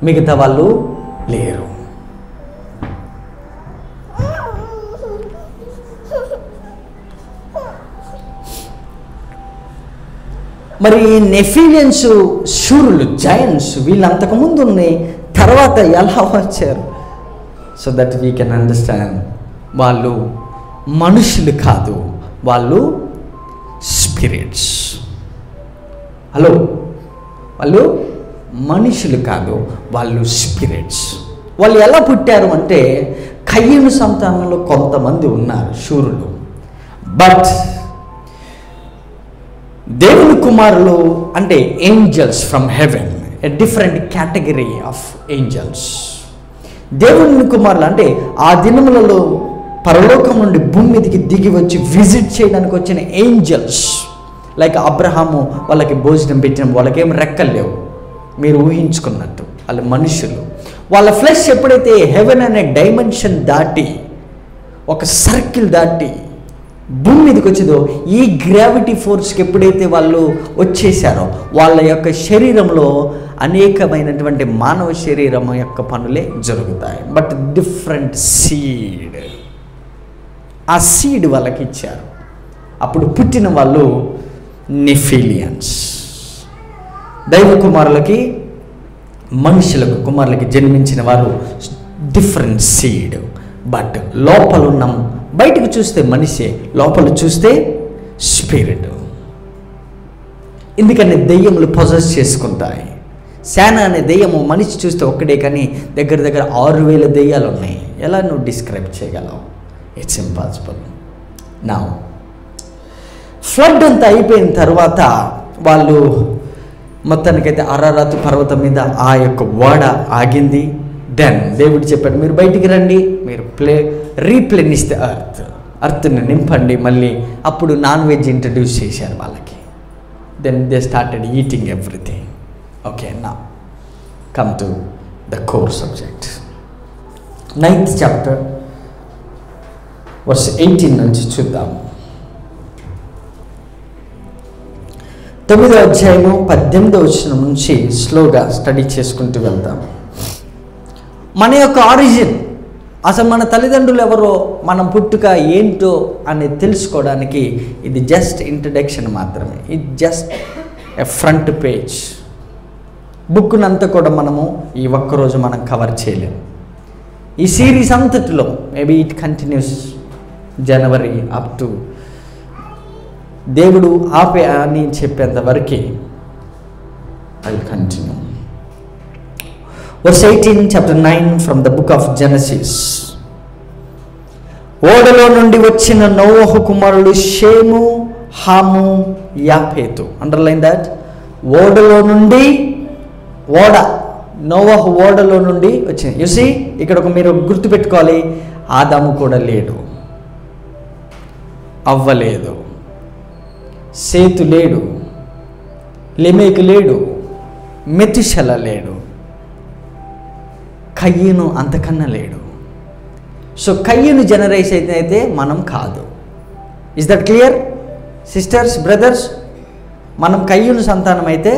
మిగతా వాళ్ళు లేరు. మరి నెఫిలియన్స్, శూరులు, జైంట్స్ వీళ్ళు అంతకుముందు ఉన్నాయి, తర్వాత ఎలా వచ్చారు? So that we can understand. వాళ్ళు మనుషులు కాదు, వాళ్ళు స్పిరిట్స్. హలో, వాళ్ళు మనుషులు కాదు, వాళ్ళు స్పిరిట్స్. వాళ్ళు ఎలా పుట్టారు అంటే, కయ్యను సంతానంలో కొంతమంది ఉన్నారు శూరులు, బట్ దేవుని కుమారులు అంటే angels from heaven, a different category of angels. దేవుని కుమారులు అంటే ఆ దినములలో పరలోకం నుండి భూమి మీదకి దిగి వచ్చి విజిట్ చేయడానికి వచ్చిన ఏంజల్స్. లైక్ అబ్రహాము వాళ్ళకి భోజనం పెట్టిన, వాళ్ళకేం రెక్కలు లేవు, మీరు ఊహించుకున్నట్టు వాళ్ళ మనుషులు. వాళ్ళ ఫ్లెష్ ఎప్పుడైతే హెవెన్ అనే డైమెన్షన్ దాటి, ఒక సర్కిల్ దాటి భూమి మీదకి వచ్చేదో, ఈ గ్రావిటీ ఫోర్స్కి ఎప్పుడైతే వాళ్ళు వచ్చేసారో, వాళ్ళ యొక్క శరీరంలో అనేకమైనటువంటి మానవ శరీరం యొక్క పనులే జరుగుతాయి, బట్ డిఫరెంట్ సీడ్. ఆ సీడ్ వాళ్ళకి ఇచ్చారు. అప్పుడు పుట్టిన వాళ్ళు నెఫిలియన్స్. దైవ కుమారులకి, మనుషులకు కుమారులకి జన్మించిన వారు డిఫరెంట్ సీడ్, బట్ లోపల ఉన్న, బయటకు చూస్తే మనిషే, లోపల చూస్తే స్పిరిట్. ఎందుకని దెయ్యములు పొజెస్ చేసుకుంటాయి. శానా అనే దెయ్యము మనిషి చూస్తే ఒక్కడే, కానీ దగ్గర 6,000 దెయ్యాలు ఉన్నాయి. ఎలా నువ్వు డిస్క్రైబ్ చేయగలవు? It's impossible. నా ఫ్లడ్ అంతా అయిపోయిన తర్వాత వాళ్ళు మొత్తానికైతే అరారాతు పర్వతం మీద ఆ యొక్క ఓడ ఆగింది. దెన్ దేవుడు చెప్పాడు, మీరు బయటికి రండి, మీరు రీప్లెనిష్ ద అర్త్ని నింపండి. మళ్ళీ అప్పుడు నాన్ వెజ్ ఇంట్రడ్యూస్ చేశారు వాళ్ళకి. Then they started eating everything. Okay, నా come to the core subject. 9th chapter verse 18 నుంచి చూద్దాం. 9వ అధ్యాయము 18వ వచనం నుంచి స్లోగా స్టడీ చేసుకుంటూ వెళ్తాం. మన యొక్క ఆరిజిన్, అసలు మన తల్లిదండ్రులు ఎవరో, మనం పుట్టుక ఏంటో అని తెలుసుకోవడానికి ఇది జస్ట్ ఇంట్రడక్షన్ మాత్రమే. ఇది జస్ట్ ఎ ఫ్రంట్ పేజ్. బుక్నంతా కూడా మనము ఈ ఒక్కరోజు మనం కవర్ చేయలేము. ఈ సిరీస్ అంతటిలో maybe it continues January up to దేవుడు ఆపే అని చెప్పేంత వరకు I will continue. Verse 18, chapter 9 from the book of Genesis. ఓడలో నుండి వచ్చిన నోవహు కుమారులు షేము, హాము, యాఫేతు. Underline that. ఓడలో నుండి, ఓడ, నోవహు ఓడలో నుండి వచ్చింది. యు సీ, ఇక్కడ మీరు గుర్తుపెట్టుకోవాలి, ఆదాము కూడా లేడు, అవ్వలేదు, సేతు లేడు, లెమెకు లేడు, మెతుషల లేడు, కయ్యను అంతకన్నా లేడు. సో కయ్యను జనరేషన్ అయితే మనం కాదు. Is that clear sisters, brothers? మనం కయ్యను సంతానం అయితే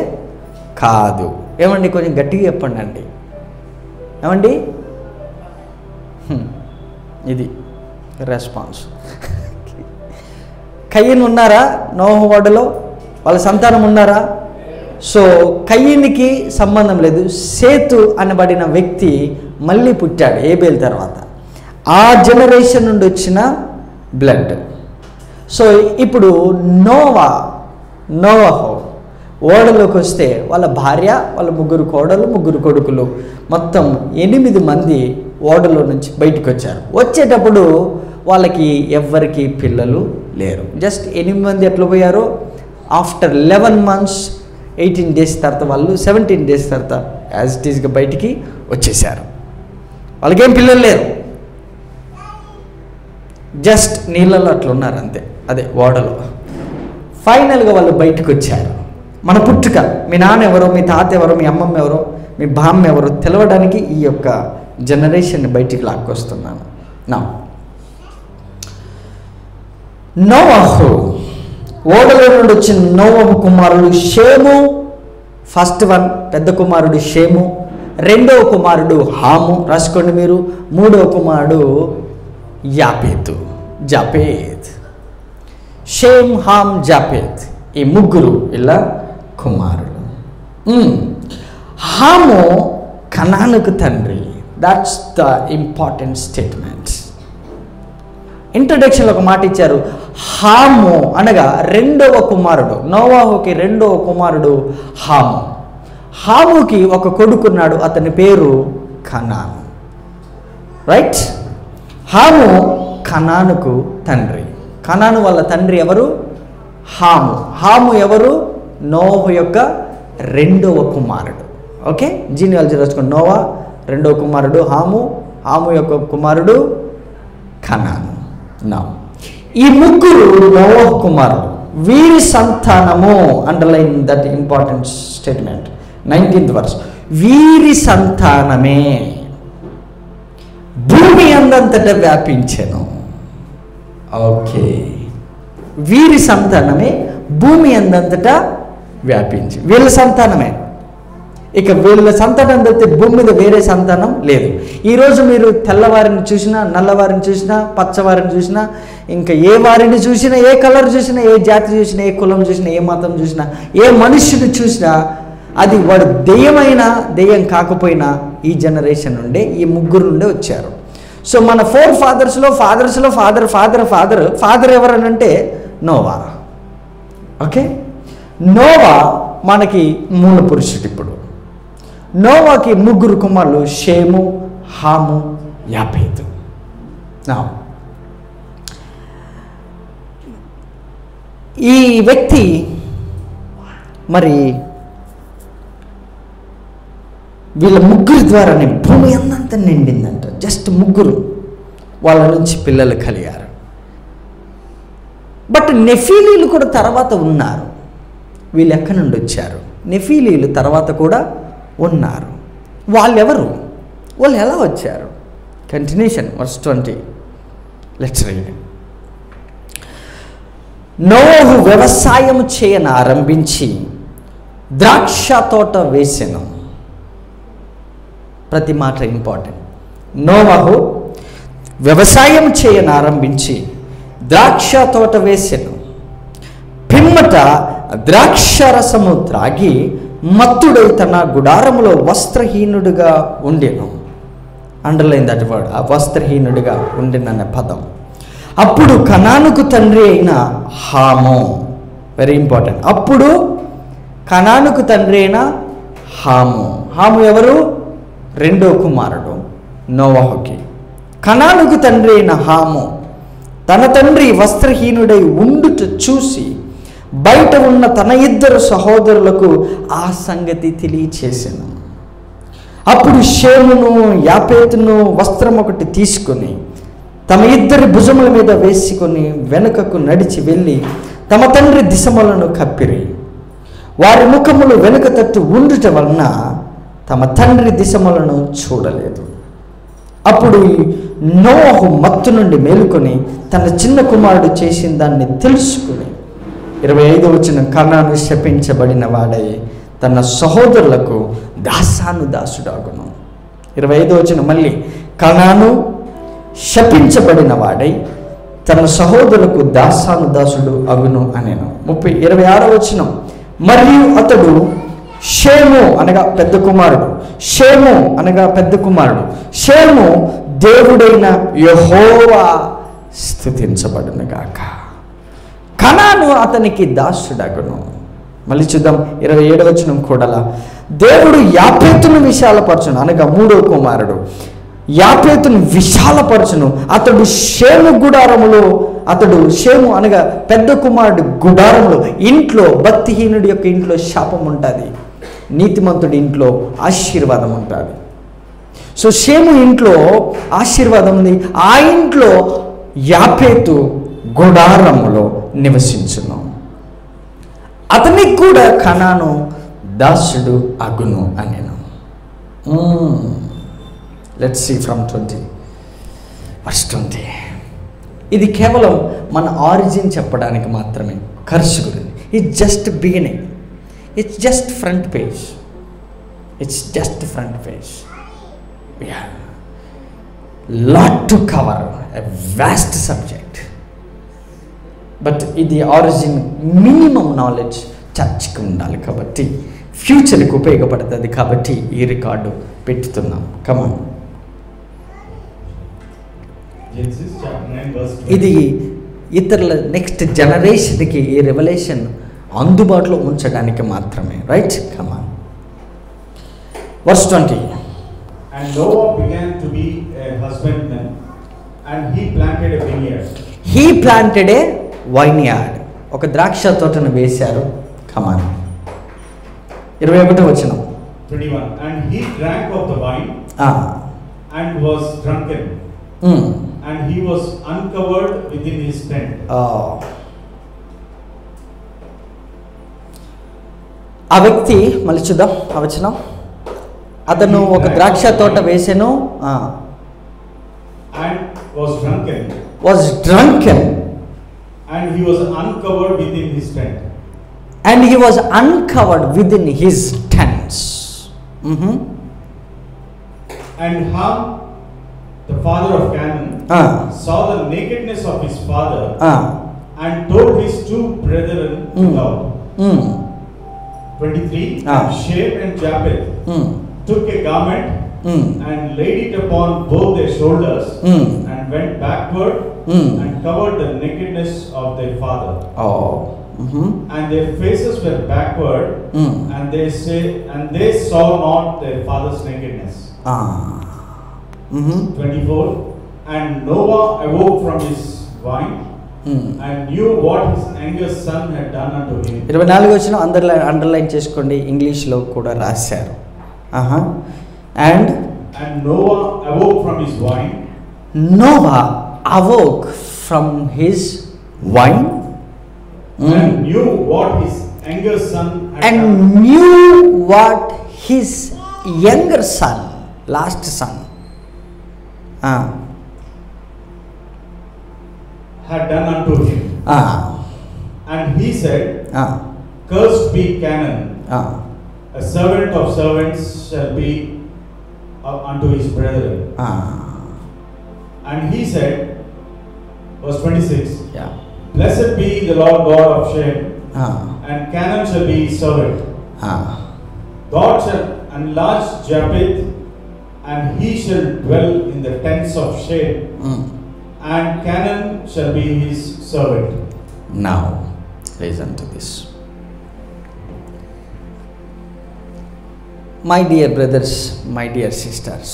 కాదు. ఏమండి, కొంచెం గట్టిగా చెప్పండి అండి. ఏమండి, ఇది రెస్పాన్స్. కయ్యను ఉన్నారా నోహు ఓడలో? వాళ్ళ సంతానం ఉన్నారా? సో కయ్యనికి సంబంధం లేదు. సేతు అనబడిన వ్యక్తి మళ్ళీ పుట్టాడు ఏబేల్ తర్వాత. ఆ జనరేషన్ నుండి వచ్చిన బ్లడ్. సో ఇప్పుడు నోవహు ఓడలోకి వస్తే వాళ్ళ భార్య, వాళ్ళ 3 కోడలు, 3 కొడుకులు, మొత్తం 8 మంది ఓడలో నుంచి బయటకు వచ్చారు. వచ్చేటప్పుడు వాళ్ళకి ఎవ్వరికి పిల్లలు లేరు. జస్ట్ 8 మంది ఎట్లా పోయారో, ఆఫ్టర్ 11 months 18 days తర్వాత వాళ్ళు 17 days తర్వాత యాజ్ ఇట్ ఈస్గా బయటికి వచ్చేసారు. వాళ్ళకేం పిల్లలు లేరు, జస్ట్ నీళ్ళలో అట్లా ఉన్నారు అంతే. అదే ఓడలో ఫైనల్గా వాళ్ళు బయటకు వచ్చారు. మన పుట్టుక, మీ నాన్న ఎవరో, మీ తాత ఎవరో, మీ అమ్మమ్మ ఎవరో, మీ బామ్మ ఎవరో తెలవడానికి ఈ యొక్క జనరేషన్ని బయటికి లాక్కొస్తున్నాను. నోవహు, ఓడలో నుండి వచ్చిన నోవహు కుమారుడు షేము. ఫస్ట్ వన్ పెద్ద కుమారుడు షేము, రెండవ కుమారుడు హాము, రాసుకోండి మీరు. మూడవ కుమారుడు యాపేతు, జాపేత్. షేమ్, హామ్, జాపేత్, ఈ ముగ్గురు ఇలా కుమారులు. హాము కనానుకు తండ్రి. That's the important statement. ఇంట్రడక్షన్లో ఒక మాట ఇచ్చారు. హాము అనగా రెండవ కుమారుడు. నోవాహుకి రెండవ కుమారుడు హాము. హాముకి ఒక కొడుకున్నాడు, అతని పేరు కనాను. రైట్? హాము కనానుకు తండ్రి. కనాను వాళ్ళ తండ్రి ఎవరు? హాము. హాము ఎవరు? నోవహు యొక్క రెండవ కుమారుడు. ఓకే, జీనియాలజీ రాసుకోండి. నోవా రెండవ కుమారుడు హాము, హాము యొక్క కుమారుడు కనాను. ఈ ముగ్గురు నోవహు కుమారుడు. వీరి సంతానము, underline that important statement, 19th verse. వీరి సంతానమే భూమి అందంతటా వ్యాపించెను. ఓకే, వీరి సంతానమే భూమి అందంతటా వ్యాపించి, వీళ్ళ సంతానమే. ఇక వీళ్ళ సంతానం తప్పితే భూమి మీద వేరే సంతానం లేదు. ఈరోజు మీరు తెల్లవారిని చూసినా, నల్లవారిని చూసినా, పచ్చవారిని చూసినా, ఇంకా ఏ వారిని చూసినా, ఏ కలర్ చూసినా, ఏ జాతి చూసినా, ఏ కులం చూసినా, ఏ మతం చూసినా, ఏ మనుష్యుని చూసినా, అది వాడు దెయ్యమైనా దెయ్యం కాకపోయినా ఈ జనరేషన్ నుండే, ఈ ముగ్గురు నుండే వచ్చారు. సో మన ఫాదర్స్లో ఫాదర్ ఎవరనంటే నోవా. ఓకే, నోవా మనకి మూల పురుషుడు. ఇప్పుడు నోవాకి ముగ్గురు కుమారులు షేము, హాము, యాపేతు. ఈ వ్యక్తి మరి వీళ్ళ ముగ్గురు ద్వారానే భూమి అంతా నిండిందంట. జస్ట్ ముగ్గురు, వాళ్ళ నుంచి పిల్లలు కలిగారు. బట్ నెఫీలీలు కూడా తర్వాత ఉన్నారు. వీళ్ళు ఎక్కడి నుండి వచ్చారు? నెఫీలీలు తర్వాత కూడా ఉన్నారు. వాళ్ళెవరు? వాళ్ళు ఎలా వచ్చారు? Continuation, verse 20. Let's read. నోవహు వ్యవసాయం చేయను ఆరంభించి ద్రాక్ష తోట వేసెను. ప్రతి మాట ఇంపార్టెంట్. నోవహు వ్యవసాయం చేయను ఆరంభించి ద్రాక్ష తోట వేసెను. పిమ్మట ద్రాక్షరసము త్రాగి మత్తుడై తన గుడారములో వస్త్రహీనుడిగా ఉండెను. అండర్లైన్ దట్ వర్డ్, ఆ వస్త్రహీనుడిగా ఉండెనన్న పదం. అప్పుడు కనానుకు తండ్రి అయిన హాము, వెరీ ఇంపార్టెంట్. అప్పుడు కనానుకు తండ్రి అయిన హాము. హాము ఎవరు? రెండో కుమారుడు నోవహుకి. కనానుకు తండ్రి అయిన హాము తన తండ్రి వస్త్రహీనుడై ఉండుట చూసి బయట ఉన్న తన ఇద్దరు సహోదరులకు ఆ సంగతి తెలియచేసెను. అప్పుడు షేమును యాపేతును వస్త్రం ఒకటి తీసుకొని తమ ఇద్దరి భుజముల మీద వేసుకొని వెనుకకు నడిచి వెళ్ళి తమ తండ్రి దిశములను కప్పిరి. వారి ముఖములు వెనుక తట్టు ఉండుట వలన తమ తండ్రి దిశములను చూడలేదు. అప్పుడు నోవహు మత్తు నుండి మేలుకొని తన చిన్న కుమారుడు చేసిన దాన్ని తెలుసుకుని 25వ వచనం, కనాను శపించబడిన వాడై తన సహోదరులకు దాసుడాగును. 25వ వచనం మళ్ళీ, కనాను శపించబడిన వాడై తన సహోదరులకు దాసుడు అగును అనేను. 26వ వచనం, మరియు అతడు షేము అనగా పెద్ద కుమారుడు, షేము అనగా పెద్ద కుమారుడు, షేము దేవుడైన యెహోవా స్తుతించబడును గాక. కనాను అతనికి దాసుడగును. మళ్ళీ చూద్దాం 27వ వచనం కూడా, దేవుడు యాపేతును విశాలపరచును అనగా మూడో కుమారుడు యాపేతును విశాలపరచును. అతడు షేము గుడారములో, షేము అనగా పెద్ద కుమారుడు గుడారములో, ఇంట్లో భక్తిహీనుడి యొక్క ఇంట్లో శాపం ఉంటుంది, నీతిమంతుడి ఇంట్లో ఆశీర్వాదం ఉంటుంది. సో షేము ఇంట్లో ఆశీర్వాదం ఉంది. ఆ ఇంట్లో యాపేతు గుడారములో నివసించును. అతనికి కూడా కనాను దాసుడు అగును అనెను. Let's see from 20 verse 20. ఇది కేవలం మన ఆరిజిన్ చెప్పడానికి మాత్రమే, ఖర్చు గురించి. It's just beginning, it's just front page, it's just front page. Lot to cover, a vast subject. But ఇది ఆరిజిన్ మినిమం నాలెడ్జ్ చర్చ్కి ఉండాలి కాబట్టి, ఫ్యూచర్కి ఉపయోగపడుతుంది కాబట్టి ఈ రికార్డు పెట్టుతున్నాం. కమాన్. ఇది ఇతరుల నెక్స్ట్ జనరేషన్కి ఈ రెవల్యూషన్ అందుబాటులో ఉంచడానికి మాత్రమే. Right, come on. Verse 20. And Noah began to be a husbandman, and he planted a vineyard. He planted a vineyard. ఒక ద్రాక్ష తోటను వేశారు. కమాన్. 21వ వచనం. 21. And he drank of the wine and was drunken. And he was uncovered within his tent. ఆ వ్యక్తి మళ్ళీ చూద్దాం ఆ వచనం. అతను ఒక ద్రాక్ష తోట వేసెను. And was drunken. Was drunken. And he was uncovered within his tent. And he was uncovered within his tents. And Ham, the father of Canaan, saw the nakedness of his father and told his two brethren to go. 23. And Shem and Japheth took a garment and laid it upon both their shoulders and went backward and covered the nakedness of their father. And their faces were backward, and they saw not their father's nakedness. 24. And Noah awoke from his wine and knew what his younger son had done unto him. 24 వచ్చిన underline చేసుకోండి, ఇంగ్లీష్లో కూడా రాశారు. And Noah awoke from his wine. Noah awoke from his wine and knew what his younger son had and done. Knew what his younger son, last son, had done unto him. And he said, cursed be Canaan, a servant of servants shall be unto his brethren. And he said, verse 26, blessed be the Lord God of Shem, and Canaan shall be his servant. God shall enlarge Japheth, and he shall dwell in the tents of Shem, and Canaan shall be his servant. Now, listen to this. My dear brothers, my dear sisters,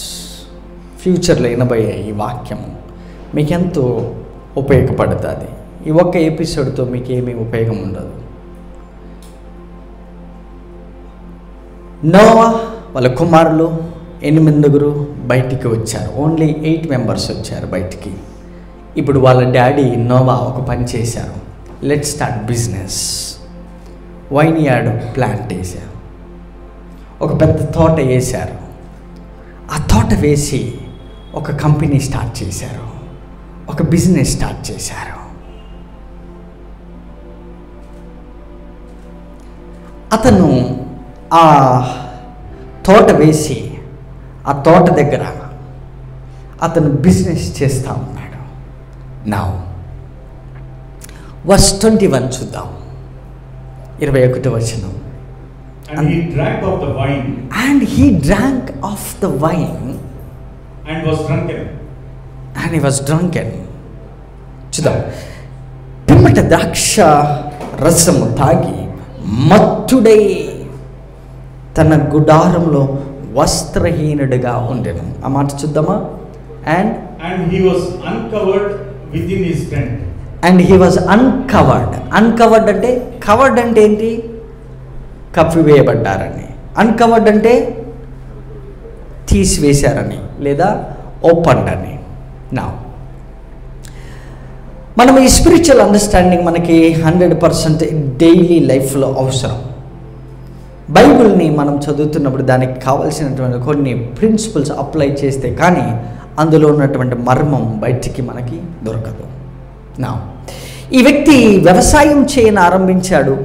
ఫ్యూచర్లో వినబోయే ఈ వాక్యము మీకెంతో ఉపయోగపడుతుంది. ఈ ఒక్క ఎపిసోడ్తో మీకు ఏమీ ఉపయోగం ఉండదు. నోవా వాళ్ళ కుమారులు 8 బయటికి వచ్చారు. ఓన్లీ 8 మెంబర్స్ వచ్చారు బయటికి. ఇప్పుడు వాళ్ళ డాడీ నోవా ఒక పని చేశారు. Let's start business. Vineyard plant వేశారు, ఒక పెద్ద తోట వేశారు. ఆ తోట వేసి ఒక కంపెనీ స్టార్ట్ చేశారు, ఒక బిజినెస్ స్టార్ట్ చేశారు. అతను ఆ తోట వేసి ఆ తోట దగ్గర అతను బిజినెస్ చేస్తూ ఉన్నాడు. నౌ వర్స్ 21 చూద్దాం, 21వ వచనం. And he drank of the wine. And he drank of the wine. And was drunken. And he was drunken. చూద్దాం. పిమ్మట ద్రాక్ష రసము తాగి మత్తుడై తన గుడారంలో వస్త్రహీనుడిగా ఉండెను. ఆ మాట చూద్దామా? And he was uncovered within his tent. And he was uncovered. Uncovered అంటే కవర్డ్ అంటే ఏంటి? కప్పివేయబడ్డారని. అన్కవర్డ్ అంటే తీసివేశారని లేదా ఓపెన్డ్ అని. నా మనం ఈ స్పిరిచువల్ అండర్స్టాండింగ్ మనకి 100% డైలీ లైఫ్లో అవసరం. బైబిల్ని మనం చదువుతున్నప్పుడు దానికి కావాల్సినటువంటి కొన్ని ప్రిన్సిపల్స్ అప్లై చేస్తే కానీ అందులో ఉన్నటువంటి మర్మం బయటికి మనకి దొరకదు. నా ఈ వ్యక్తి వ్యవసాయం చేయని ఆరంభించాడు.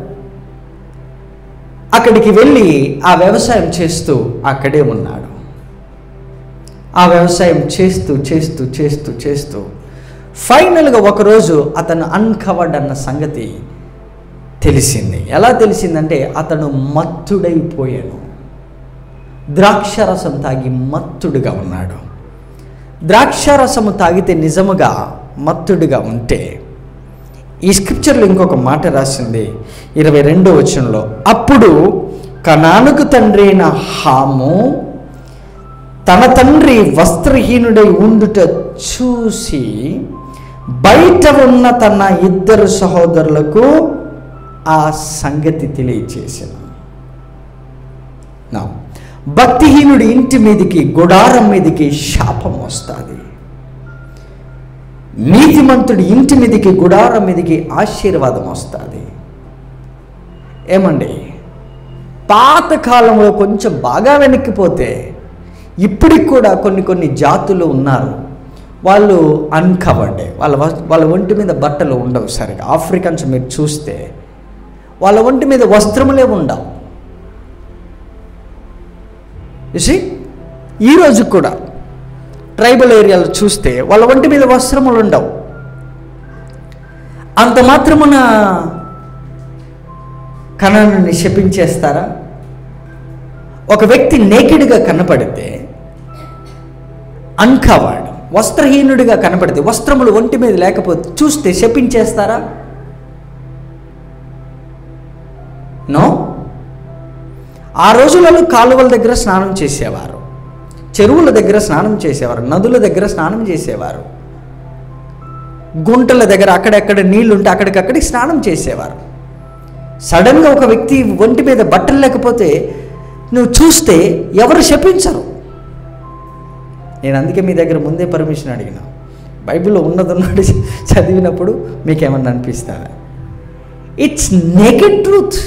అక్కడికి వెళ్ళి ఆ వ్యవసాయం చేస్తూ అక్కడే ఉన్నాడు. ఆ వ్యవసాయం చేస్తూ చేస్తూ చేస్తూ చేస్తూ ఫైనల్గా ఒకరోజు అతను అన్కవర్డ్ అన్న సంగతి తెలిసింది. ఎలా తెలిసిందంటే అతను మత్తుడైపోయాను. ద్రాక్షారసం తాగి మత్తుడుగా ఉన్నాడు. ద్రాక్షారసము తాగితే నిజముగా మత్తుడుగా ఉంటే, ఈ స్క్రిప్చర్లో ఇంకొక మాట రాసింది 22వ వచనంలో, అప్పుడు కనానుకు తండ్రి అయిన హాము తన తండ్రి వస్త్రహీనుడై ఉండుట చూసి బయట ఉన్న తన 2 సహోదరులకు ఆ సంగతి తెలియచేసిన. నా భక్తిహీనుడి ఇంటి మీదకి, గుడారం మీదకి శాపం వస్తుంది. నీతిమంతుడి ఇంటి మీదకి, గుడారం మీదకి ఆశీర్వాదం వస్తుంది. ఏమండి, పాతకాలంలో కొంచెం బాగా వెనక్కిపోతే ఇప్పటికి కూడా కొన్ని జాతులు ఉన్నారు, వాళ్ళు అన్కవర్డ్, వాళ్ళ ఒంటి మీద బట్టలు ఉండవు సరిగా. ఆఫ్రికన్స్ మీరు చూస్తే వాళ్ళ ఒంటి మీద వస్త్రములే ఉండవు. చూసి ఈరోజు కూడా ట్రైబల్ ఏరియాలో చూస్తే వాళ్ళ ఒంటి మీద వస్త్రములు ఉండవు. అంత మాత్రమున కనానుని శపించేస్తారా? ఒక వ్యక్తి నేకెడ్గా కనపడితే, అన్కవర్డ్, వస్త్రహీనుడిగా కనపడితే, వస్త్రములు ఒంటి మీద లేకపోతే చూస్తే శపించేస్తారా? నో. ఆ రోజులలో కాలువల దగ్గర స్నానం చేసేవారు, చెరువుల దగ్గర స్నానం చేసేవారు, నదుల దగ్గర స్నానం చేసేవారు, గుంటల దగ్గర అక్కడెక్కడ నీళ్లు ఉంటే అక్కడికక్కడికి స్నానం చేసేవారు. సడన్గా ఒక వ్యక్తి ఒంటి మీద బట్టలు లేకపోతే నువ్వు చూస్తే ఎవరు శపించరు. నేను అందుకే మీ దగ్గర ముందే పర్మిషన్ అడిగిన. బైబిల్లో ఉన్నది చదివినప్పుడు మీకేమన్నా అనిపిస్తుందా? It's naked truth.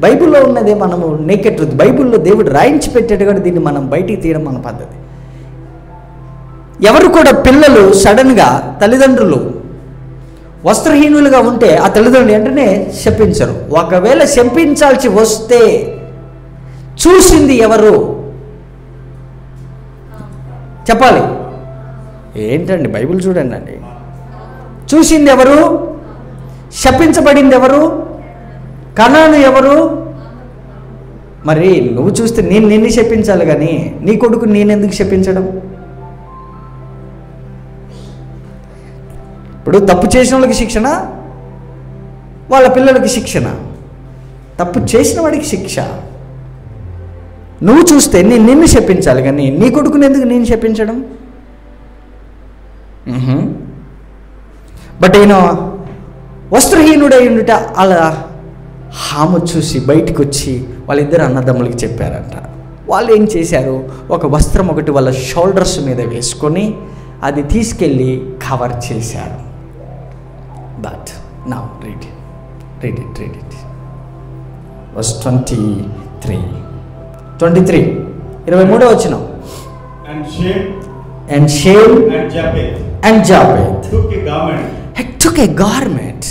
బైబిల్లో ఉన్నదే మనము నేకెడ్ ట్రూత్. బైబిల్లో దేవుడు రాయించి పెట్టాడు కూడా దీన్ని మనం బయటికి తీయడం మన పద్ధతి. ఎవరు కూడా పిల్లలు సడన్గా తల్లిదండ్రులు వస్త్రహీనులుగా ఉంటే ఆ తల్లిదండ్రులు వెంటనే శపించరు. ఒకవేళ శపించాల్సి వస్తే చూసింది ఎవరు చెప్పాలి. ఏంటండి బైబిల్ చూడండి అండి. చూసింది ఎవరు? శపించబడింది ఎవరు? కనాను ఎవరు? మరి నువ్వు చూస్తే నిన్ను శపించాలి కానీ నీ కొడుకు నేనెందుకు శపించడం? ఇప్పుడు తప్పు చేసిన వాళ్ళకి శిక్షణ, వాళ్ళ పిల్లలకి శిక్షణ. తప్పు చేసిన వాడికి శిక్ష. నువ్వు చూస్తే నిన్ను శపించాలి కానీ నీ కొడుకుని ఎందుకు నేను శపించడం? బట్ ఈయన వస్త్రహీనుడై ఉండుట అలా హాము చూసి బయటకు వచ్చి వాళ్ళిద్దరు అన్నదమ్ములకి చెప్పారంట. వాళ్ళు ఏం చేశారు? ఒక వస్త్రం ఒకటి వాళ్ళ షోల్డర్స్ మీద వేసుకొని అది తీసుకెళ్ళి కవర్ చేశారు. But now read it verse 23 23వ వచనం. And Shem and Japheth took a garment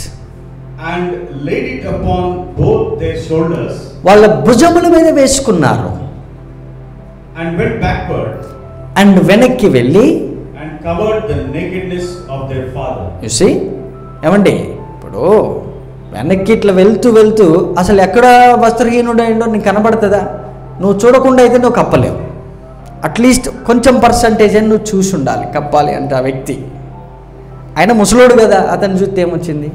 and laid it upon both their shoulders. వాళ్ళ భుజముల మీద వేసుకున్నారు. And went backward. And వెనక్కి వెళ్ళి and covered the nakedness of their father. You see? ఏమండి, ఇప్పుడు వెనక్కి ఇట్లా వెళ్తూ అసలు ఎక్కడ వస్త్రహీనుడైండో నీకు కనబడుతుందా? నువ్వు చూడకుండా అయితే నువ్వు కప్పలేవు. అట్లీస్ట్ కొంచెం పర్సంటేజ్ అని నువ్వు చూసి ఉండాలి కప్పాలి అంటే ఆ వ్యక్తి. ఆయన ముసలోడు కదా, అతను చూస్తే ఏమొచ్చింది?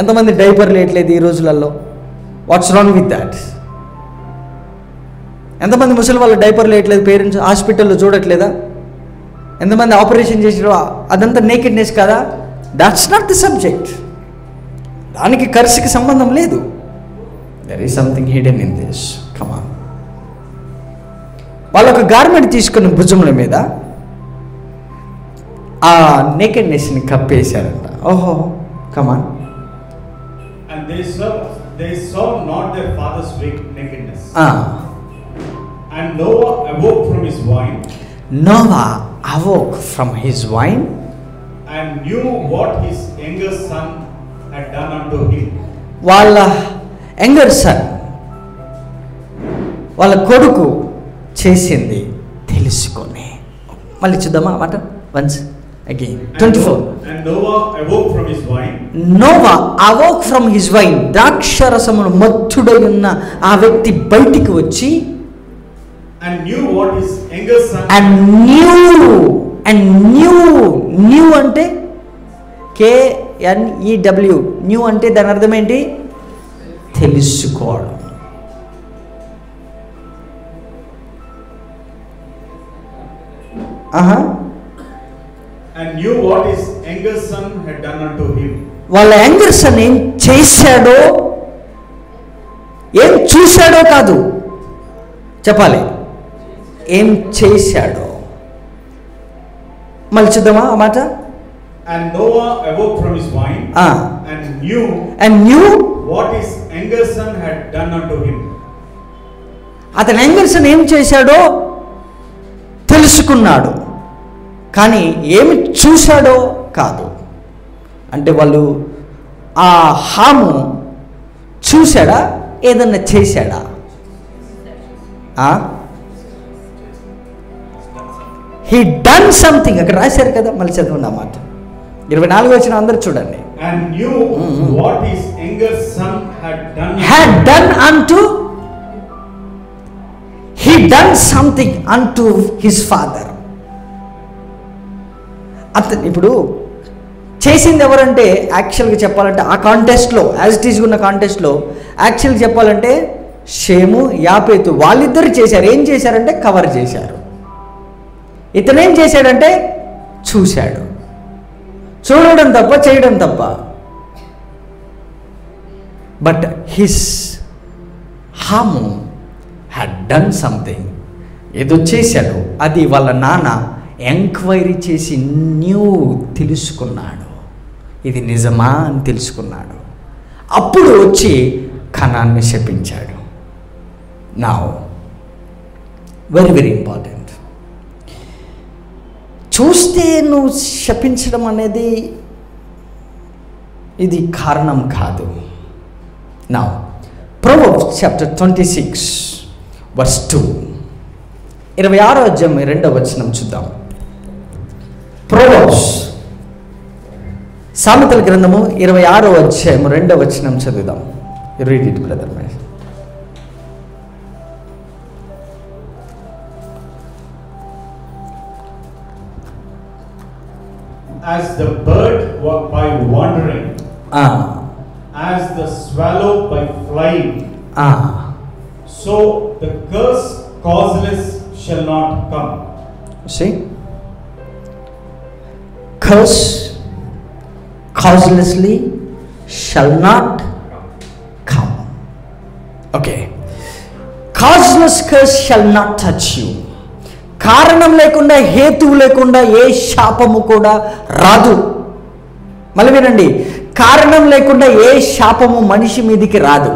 ఎంతమంది డైపర్లు వేయట్లేదు ఈ రోజులలో? What's wrong with that? ఎంతమంది ముసలి వాళ్ళు డైపర్లు వేయట్లేదు? పేరెంట్స్ హాస్పిటల్లో చూడట్లేదా? ఎంతమంది ఆపరేషన్ చేసారో? అదంతా నేకెడ్నెస్ కదా? That's not the subject. దానికి కర్స్కి సంబంధం లేదు. There is something hidden in this. Come on. వాళ్ళు ఒక గార్మెంట్ తీసుకుని భుజముల మీద ఆ నేకెడ్నెస్ని కప్పేశారంట. ఓహో, Come on. And they saw not their father's nakedness. And Noah awoke from his wine. Noah awoke from his wine. And knew what his younger son had done unto him. వాళ్ళ younger sun, వాళ్ళ కొడుకు చేసింది తెలుసుకొని. మళ్ళీ చూద్దామా మాట once again 24. And Noah awoke from his wine. Noah awoke from his wine. ద్రాక్షరసమును మత్తుడై ఉన్న ఆ వ్యక్తి బయటికి వచ్చి and knew what his younger son and knew అంటే KNEW, న్యూ అంటే దాని అర్థం ఏంటి? తెలుసుకోవడం. And knew what his younger son had done unto him. వాళ్ళ యంగర్ సన్ ఏం చేశాడో, ఏం చూశాడో కాదు చెప్పాలి, ఏం చేశాడో. మళ్ళీ చూద్దామా ఆ మాట. And Noah awoke from his wine and knew what his younger son had done unto him. అతని యంగర్ సన్ ఏం చేశాడో తెలుసుకున్నాడు, కానీ ఏమి చూశాడో కాదు. అంటే వాళ్ళు ఆ హాము చూశాడా, ఏదన్నా చేశాడా? He done something. అక్కడ రాశారు కదా, మళ్ళీ చదవండి ఆ మాట. 24 వచ్చిన అందరూ చూడండి. And knew what his younger son had done unto he done something unto his father. అతను ఇప్పుడు చేసింది ఎవరంటే, యాక్చువల్గా చెప్పాలంటే ఆ కాంటెస్ట్లో, యాజ్ ఇట్ ఈజ్ ఉన్న కాంటెస్ట్లో యాక్చువల్గా చెప్పాలంటే షేము యాపేతు వాళ్ళిద్దరు చేశారు. ఏం చేశారంటే కవర్ చేశారు. ఇతనేం చేశాడంటే చూశాడు. చూడడం తప్ప చేయడం తప్ప. But his Ham had done something, ఏదో చేశాడు. అది వాళ్ళ నాన్న ఎంక్వైరీ చేసి తెలుసుకున్నాడు, ఇది నిజమా అని తెలుసుకున్నాడు. అప్పుడు వచ్చి కనాన్ని శపించాడు. Now very very important. చూస్తే నువ్వు శపించడం అనేది ఇది కారణం కాదు. నౌ ప్రొవర్బ్స్ చాప్టర్ 26 వర్స్ 2, 26వ అధ్యాయం 2వ వచనం చూద్దాం. ప్రొవర్బ్స్ సామెతల గ్రంథము 26వ అధ్యాయం 2వ వచనం చదువుదాం. Read it brother. As the bird by wandering, as the swallow by flying, so the curse causeless shall not come. See, curse causelessly shall not come. Okay, causeless curse shall not touch you. కారణం లేకుండా, హేతువు లేకుండా ఏ శాపము కూడా రాదు. మళ్ళీ వినండి, కారణం లేకుండా ఏ శాపము మనిషి మీదికి రాదు.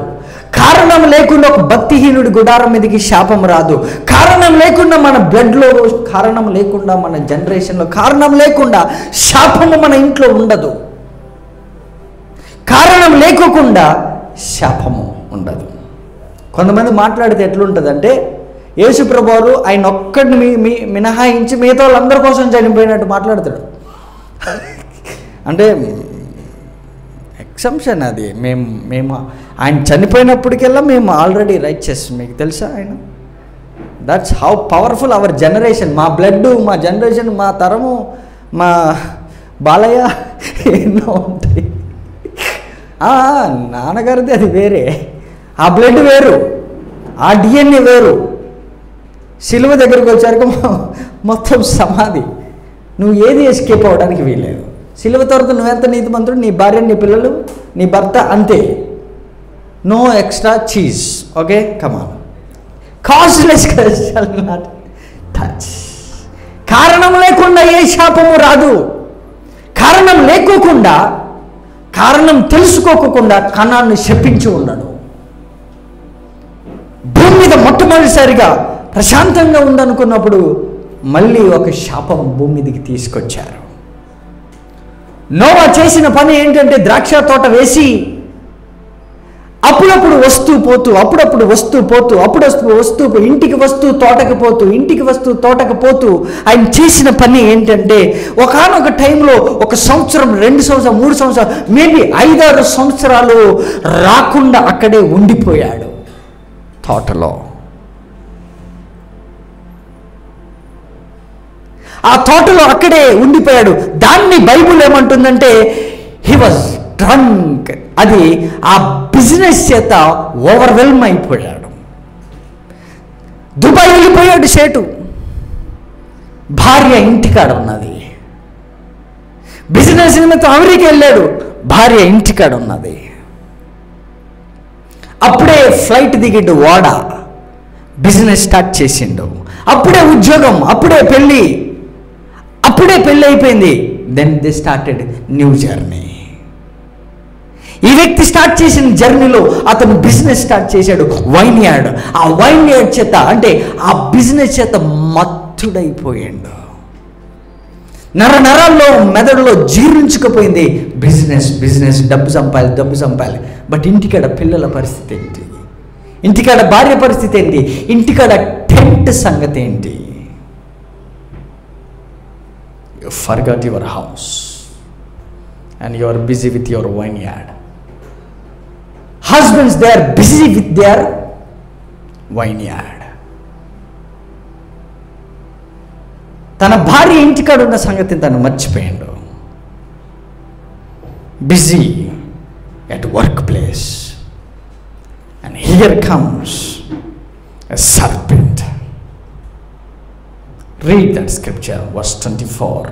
కారణం లేకుండా ఒక భక్తిహీనుడి గుడారం మీదకి శాపం రాదు. కారణం లేకుండా మన బ్లడ్లో, కారణం లేకుండా మన జనరేషన్లో, కారణం లేకుండా శాపము మన ఇంట్లో ఉండదు. కారణం లేకోకుండా శాపము ఉండదు. కొంతమంది మాట్లాడితే ఎట్లుంటుందంటే, యేసుప్రభువారు ఆయన ఒక్కడిని మినహాయించి మిగతా వాళ్ళందరి కోసం చనిపోయినట్టు మాట్లాడతాడు. అంటే ఎక్సంప్షన్ అది. మేము ఆయన చనిపోయినప్పటికెల్లా మేము ఆల్రెడీ రైచెస్. మీకు తెలుసా ఆయన? That's how powerful hour generation. మా బ్లడ్, మా జనరేషన్, మా తరము, మా బాలయ్య ఎన్నో ఉంటాయి. నాన్నగారిది అది వేరే, ఆ బ్లడ్ వేరు, ఆ డిఎన్ఏ వేరు. సిలువ దగ్గరికి వచ్చాక మొత్తం సమాధి. నువ్వు ఏది ఎస్కేప్ అవ్వడానికి వీల్లేదు. సిలువ తర్వాత నువ్వెంత నీతిమంతుడు, నీ భార్య, నీ పిల్లలు, నీ భర్త, అంతే. No extra cheese. Okay, come on. Castless shall not touch. కారణం లేకుండా ఏ శాపము రాదు. కారణం లేకోకుండా, కారణం తెలుసుకోకుండా కనాన్ని శపించి ఉన్నాడు. భూమి మీద మొట్టమొదటిసారిగా ప్రశాంతంగా ఉందనుకున్నప్పుడు మళ్ళీ ఒక శాపం భూమి మీదకి తీసుకొచ్చారు. నోవా చేసిన పని ఏంటంటే ద్రాక్ష తోట వేసి అప్పుడప్పుడు వస్తూ పోతూ ఇంటికి వస్తూ తోటకు పోతూ ఆయన చేసిన పని ఏంటంటే ఒకానొక టైంలో 1 సంవత్సరం 2 సంవత్సరం 3 సంవత్సరాలు మేబీ 5-6 సంవత్సరాలు రాకుండా అక్కడే ఉండిపోయాడు తోటలో. ఆ తోటలో అక్కడే ఉండిపోయాడు. దాన్ని బైబుల్ ఏమంటుందంటే హీ వాజ్ డ్రంక్. అది ఆ బిజినెస్ చేత ఓవర్వెల్మ్ అయిపోయాడు. దుబాయ్ వెళ్ళిపోయాడు సేటు, భార్య ఇంటికాడ ఉన్నది. బిజినెస్ నిమిత్తం అమెరికా వెళ్ళాడు, భార్య ఇంటికాడ ఉన్నది. అప్పుడే ఫ్లైట్ దిగిండు, ఓడ బిజినెస్ స్టార్ట్ చేసిండు. అప్పుడే ఉద్యోగం, అప్పుడే పెళ్ళి అయిపోయింది. Then they started new journey. ఈ వ్యక్తి స్టార్ట్ చేసిన జర్నీలో అతను బిజినెస్ స్టార్ట్ చేశాడు, వైన్ యార్డ్. ఆ వైన్ యార్డ్ చేత అంటే ఆ బిజినెస్ చేత మత్తుడైపోయాడు. నరాల్లో మెదడులో జీర్ణించుకుపోయింది. బిజినెస్ డబ్బు సంపాలి. బట్ ఇంటికాడ పిల్లల పరిస్థితి ఏంటి? ఇంటికాడ భార్య పరిస్థితి ఏంటి? ఇంటికాడ టెంట్ సంగతి ఏంటి? You forgot your house and you are busy with your vineyard. Husbands, they are busy with their vineyard. తన భార్య ఇంటికాడ ఉన్న సంగతిని తను మర్చిపోయాడు. Busy at workplace, and here comes a serpent. Read that scripture, verse 24.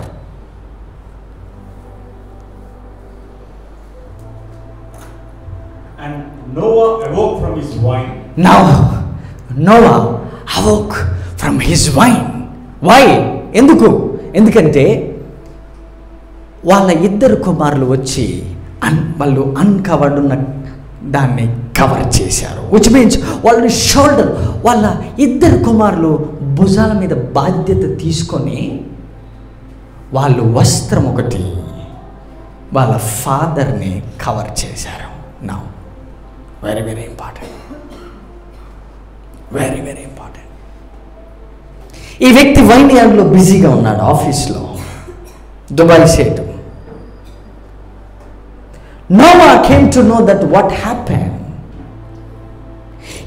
And Noah awoke from his wine. Now Noah awoke from his wine. Why? ఎందుకంటే వాళ్ళ 2 కుమారులు వచ్చి వాళ్ళు అన్కవర్డ్ ఉన్న దాన్ని కవర్ చేశారు. విచ్ మీన్స్ వాళ్ళ 2 కుమారులు భుజాల మీద బాధ్యత తీసుకొని వాళ్ళు వస్త్రం ఒకటి వాళ్ళ ఫాదర్ని కవర్ చేశారు. Now very very important. ఈ వ్యక్తి వైన్ యార్డ్లో బిజీగా ఉన్నాడు, ఆఫీస్లో, దుబాయ్ సేటు. Noah came to know that what happened.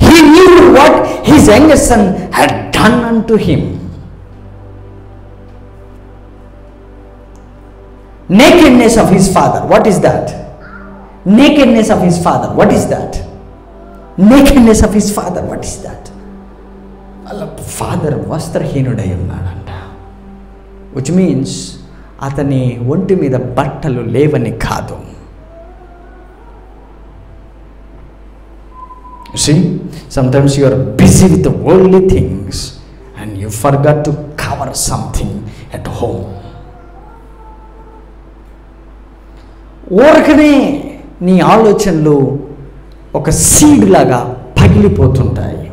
He knew what his younger son had done unto him. Nakedness of his father. What is that? Nakedness of his father. What is that? Nakedness of his father. What is that? Father వస్త్రహీనుడై ఉన్నాడంట. Which means అతని ఒంటి మీద బట్టలు లేవని కాదు. See, sometimes you are busy with the worldly things and you forgot to cover something at home. ఊరకనే నీ ఆలోచనలు ఒక సీడ్ లాగా పగిలిపోతుంటాయి.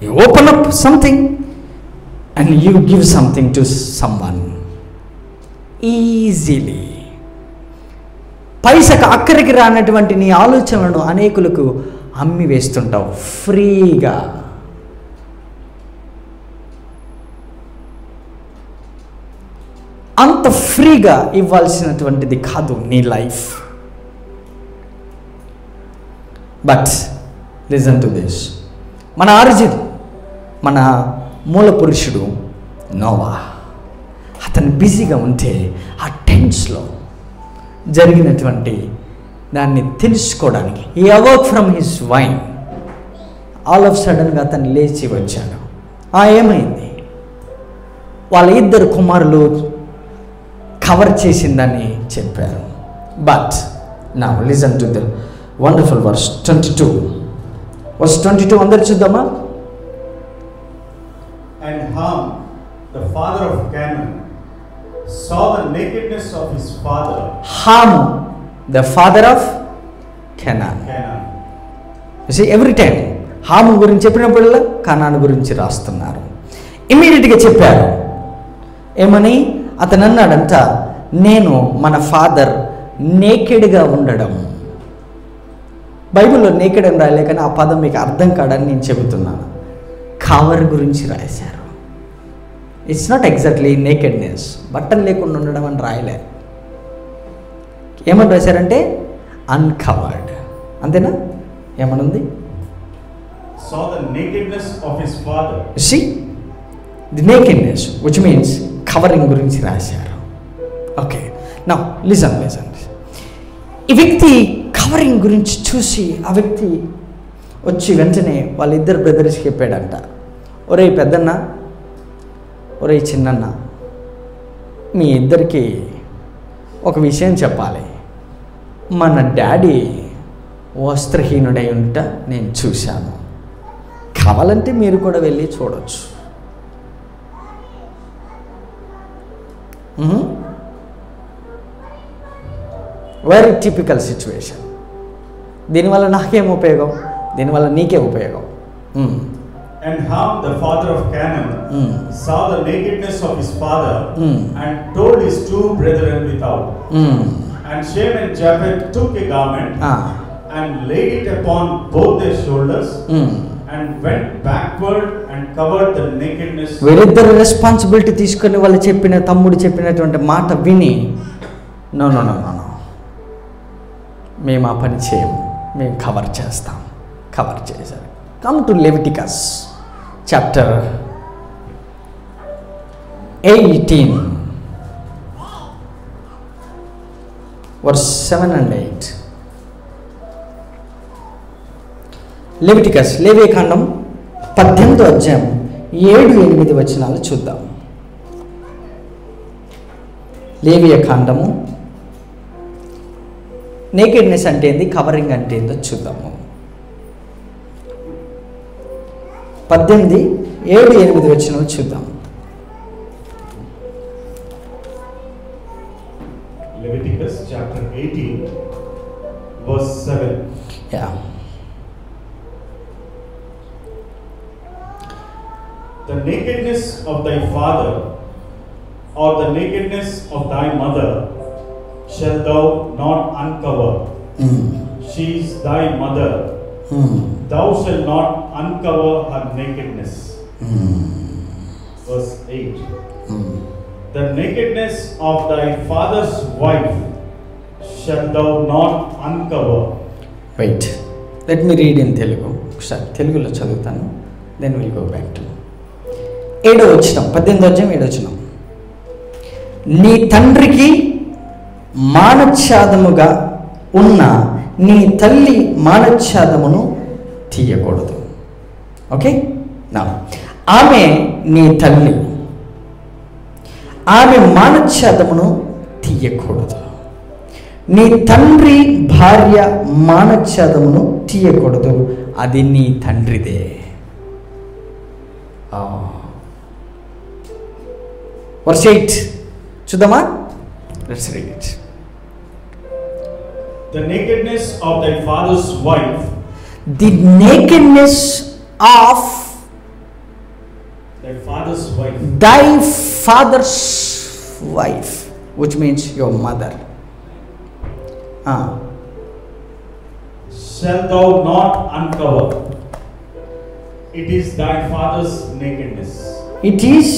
You open up something and you give something to someone easily. పైసకు అక్కడికి రానటువంటి నీ ఆలోచనలను అనేకులకు అమ్మి వేస్తుంటావు ఫ్రీగా. అంత ఫ్రీగా ఇవ్వాల్సినటువంటిది కాదు నీ life. But listen to this. మన ఆరిజిన్, మన మూల పురుషుడు నోవా. అతను బిజీగా ఉంటే ఆ టెన్స్లో జరిగినటువంటి దాన్ని తెలుసుకోవడానికి ఈ awoke from his wine. All of సడన్గా అతను లేచి వచ్చాడు. ఏమైంది? వాళ్ళ 2 కుమారులు కవర్ చేసిందని చెప్పారు. But now listen to the wonderful verse 22. Verse 22 అందరు చూద్దామా? And Ham, the father of Canaan, saw the nakedness of his father. Ham the father of Canon. Every time Ham గురించి చెప్పినప్పుడల్లా కనాను గురించి రాస్తున్నారు. ఇమ్మీడియట్గా చెప్పారు ఏమని? అతను అన్నాడంట, నేను మన ఫాదర్ నేకెడ్గా ఉండడం. బైబిల్లో నేకెడ్ అని రాయలే, కానీ ఆ పదం మీకు అర్థం కాడని నేను చెబుతున్నాను. కవర్ గురించి రాశారు. ఇట్స్ నాట్ ఎగ్జాక్ట్లీ నేకెడ్నెస్, బట్టలు లేకుండా ఉండడం అని రాయలే. ఏమని రాశారంటే అన్కవర్డ్. అంతేనా? ఏమనుంది? Saw the nakedness of his father. See, the nakedness, which means covering గురించి రాశారు. Okay, now listen. ఈ వ్యక్తి కవరింగ్ గురించి చూసి ఆ వ్యక్తి వచ్చి వెంటనే వాళ్ళిద్దరు బ్రదర్స్కి చెప్పాడంట, ఒరే పెద్దన్న, ఒరే చిన్నన్న, మీ ఇద్దరికి ఒక విషయం చెప్పాలి. మన డాడీ వస్త్రహీనుడై ఉంట నేను చూశాను. కావాలంటే మీరు కూడా వెళ్ళి చూడవచ్చు. Very typical situation. దీనివల్ల నాకేం ఉపయోగం? దీనివల్ల నీకే ఉపయోగం. And Ham, the father of Canaan, saw the nakedness of his father and told his two brethren without. And Shem and Japheth took a garment and laid it upon both their shoulders and went backward and covered the nakedness. వీరిద్దరు responsibility తీసుకొని వాళ్ళు చెప్పిన తమ్ముడు చెప్పినటువంటి మాట విని, no no no no, మేము ఆ పని చేయము, మేము కవర్ చేస్తాం. కవర్ చేశారు. Come to Leviticus chapter 18 verse 7 and 8. Leviticus, లేవియకాండం 18వ అధ్యాయం 7-8 వచనాలు చూద్దాం. లేవియకాండము నేకెడ్నెస్ అంటే ఏంది, కవరింగ్ అంటే ఏందో చూద్దాము. 18:7-8 వచనాలు చూద్దాం. Leviticus chapter 18 verse 7. Yeah. The nakedness of thy father or the nakedness of thy mother shalt thou not uncover. She is thy mother. Thou shalt not uncover her nakedness. Verse 8. The nakedness of thy father's wife shalt thou not uncover. Wait, let me read in Telugu. ఒకసారి తెలుగులో చదువుతాను, then we'll go back to 7వ వచనం, 18వ అధ్యాయం 7వ వచనం. నీ తండ్రికి మానఛాదముగా ఉన్న నీ తల్లి మానఛాదమును తీయకూడదు. ఓకే, నా ఆమె నీ తల్లి, ఆమె మానఛాదమును తీయకూడదు. నీ తండ్రి భార్య మానఛాదమును తీయకూడదు, అది నీ తండ్రిదే. వర్స్ 8 చూద్దామా? Let's read it. The nakedness of thy father's wife, the nakedness of thy father's wife, thy father's wife, which means your mother, shalt thou not uncover. It is thy father's nakedness. It is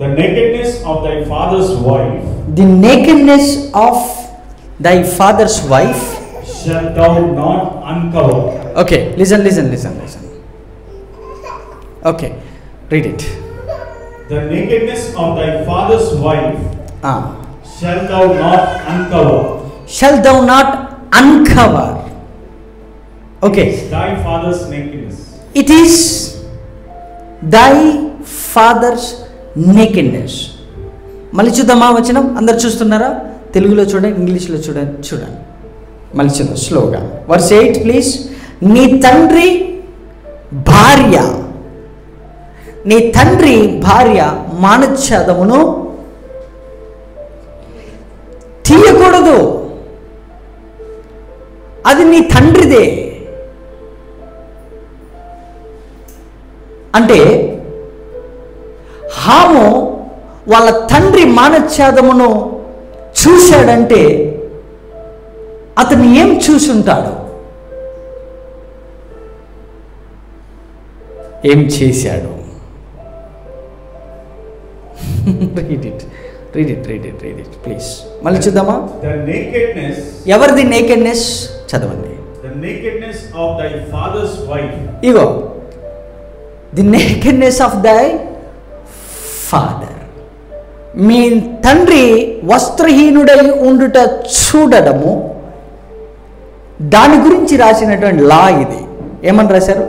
the nakedness of thy father's wife. The nakedness of thy father's wife shalt thou not uncover. Okay, listen. Okay, read it. The nakedness of thy father's wife shalt thou not uncover. Shall thou not uncover. Okay. It is thy father's nakedness. It is thy father's nakedness. మళ్ళీ చూద్దామా వచనం? అందరు చూస్తున్నారా? తెలుగులో చూడండి, ఇంగ్లీష్లో చూడండి. మళ్ళీ చూద్దాం స్లోగా. Verse 8 please. నీ తండ్రి భార్య నీ తండ్రి భార్య మానచ్ఛేదమును తీయకూడదు. అది నీ తండ్రిదే. అంటే హాము వాళ్ళ తండ్రి మానచ్ఛేదమును చూశాడంటే అతను ఏం చూసుంటాడు? ఏం చేశాడు? Read it please. మళ్ళీ చూద్దామా? ఎవరిది నేకెడ్నెస్? చదవండి. The nakedness of thy father's wife. ఇగో, the nakedness of thy father. మీ తండ్రి వస్త్రహీనుడై ఉండుట చూడడము, దాని గురించి రాసినటువంటి లా ఇది. ఏమని రాశారు?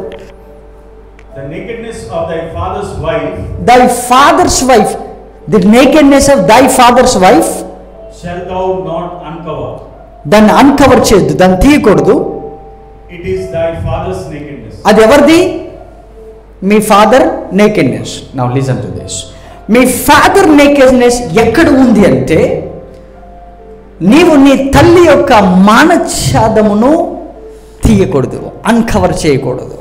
The nakedness of thy father's wife. Thy father's wife. The nakedness of thy father's wife. Shall thou not uncover. దాన్ని అన్కవర్ చేయొద్దు, దాన్ని తీయకూడదు. It is thy father's nakedness. అది ఎవరిది? మీ father nakedness. Now listen to this. మీ father nakedness ఎక్కడ ఉంది అంటే, నీవు నీ తల్లి యొక్క మానఛాదమును తీయకూడదు, అన్కవర్ చేయకూడదు.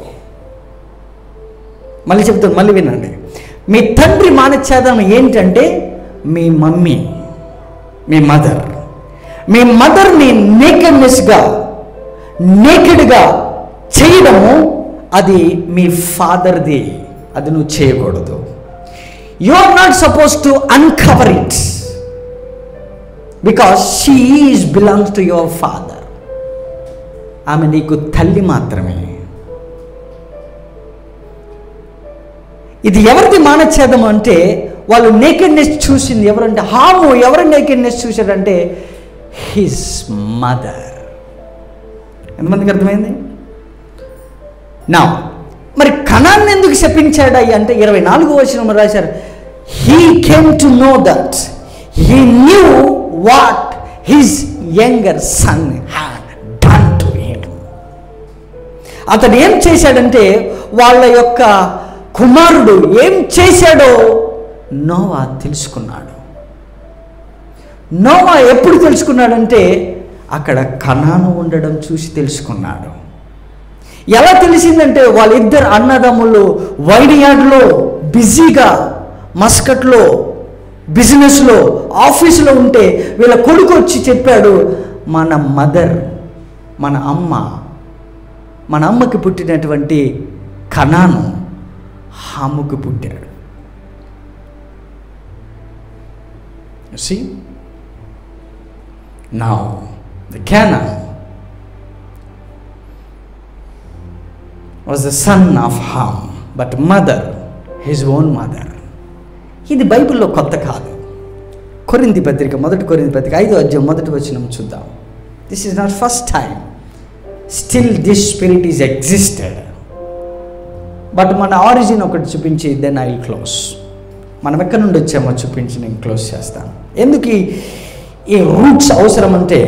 మళ్ళీ చెప్తాను, మళ్ళీ వినండి. మీ తండ్రి మానఛాదం ఏంటంటే మీ మమ్మీ, మీ మదర్. మీ మదర్ని నేకెడ్గా చేయడము అది మీ ఫాదర్ది. అది నువ్వు చేయకూడదు. You are not suppose to uncover it because she is belongs to your father. ఆమె నీకు తల్లి మాత్రమే. ఇది ఎవరిది మానఛేదం అంటే, వాళ్ళు నేకెడ్నెస్ చూసింది ఎవరంటే హాము. ఎవరు నేకెడ్నెస్ చూశాడంటే హిస్ మదర్. ఎంతమందికి అర్థమైంది? నా మరి కనాన్ని ఎందుకు శపించాడయ్య అంటే 24వ వచనంలో రాశారు, he came to know that he knew what his younger sun had done to him. అతను ఏం చేశాడంటే వాళ్ళ యొక్క కుమారుడు ఏం చేశాడో నోవా తెలుసుకున్నాడు. నోవా ఎప్పుడు తెలుసుకున్నాడంటే అక్కడ కనాను ఉండడం చూసి తెలుసుకున్నాడు. ఎలా తెలిసిందంటే వాళ్ళిద్దరు అన్నదమ్ములు వైడియాడ్లో బిజీగా మస్కట్లో బిజినెస్లో ఆఫీసులో ఉంటే వీళ్ళ కొడుకు వచ్చి చెప్పాడు, మన మదర్, మన అమ్మకి పుట్టినటువంటి కనాను హాముకు పుట్టాడు. See? Now the Canaan was the son of Ham, but mother, his own mother. ఇది బైబిల్లో కొత్త కాదు. కొరింథీ పత్రిక, మొదటి కొరింథీ పత్రిక 5వ అధ్యాయం 1వ వచనం చూద్దాం. This is not first time. Still this spirit is existed. But మన ఆరిజిన్ ఒకటి చూపించి దెన్ ఐ విల్ క్లోజ్. మనం ఎక్కడి నుండి వచ్చామో చూపించి నేను క్లోజ్ చేస్తాను. ఎందుకు ఈ రూట్స్ అవసరం అంటే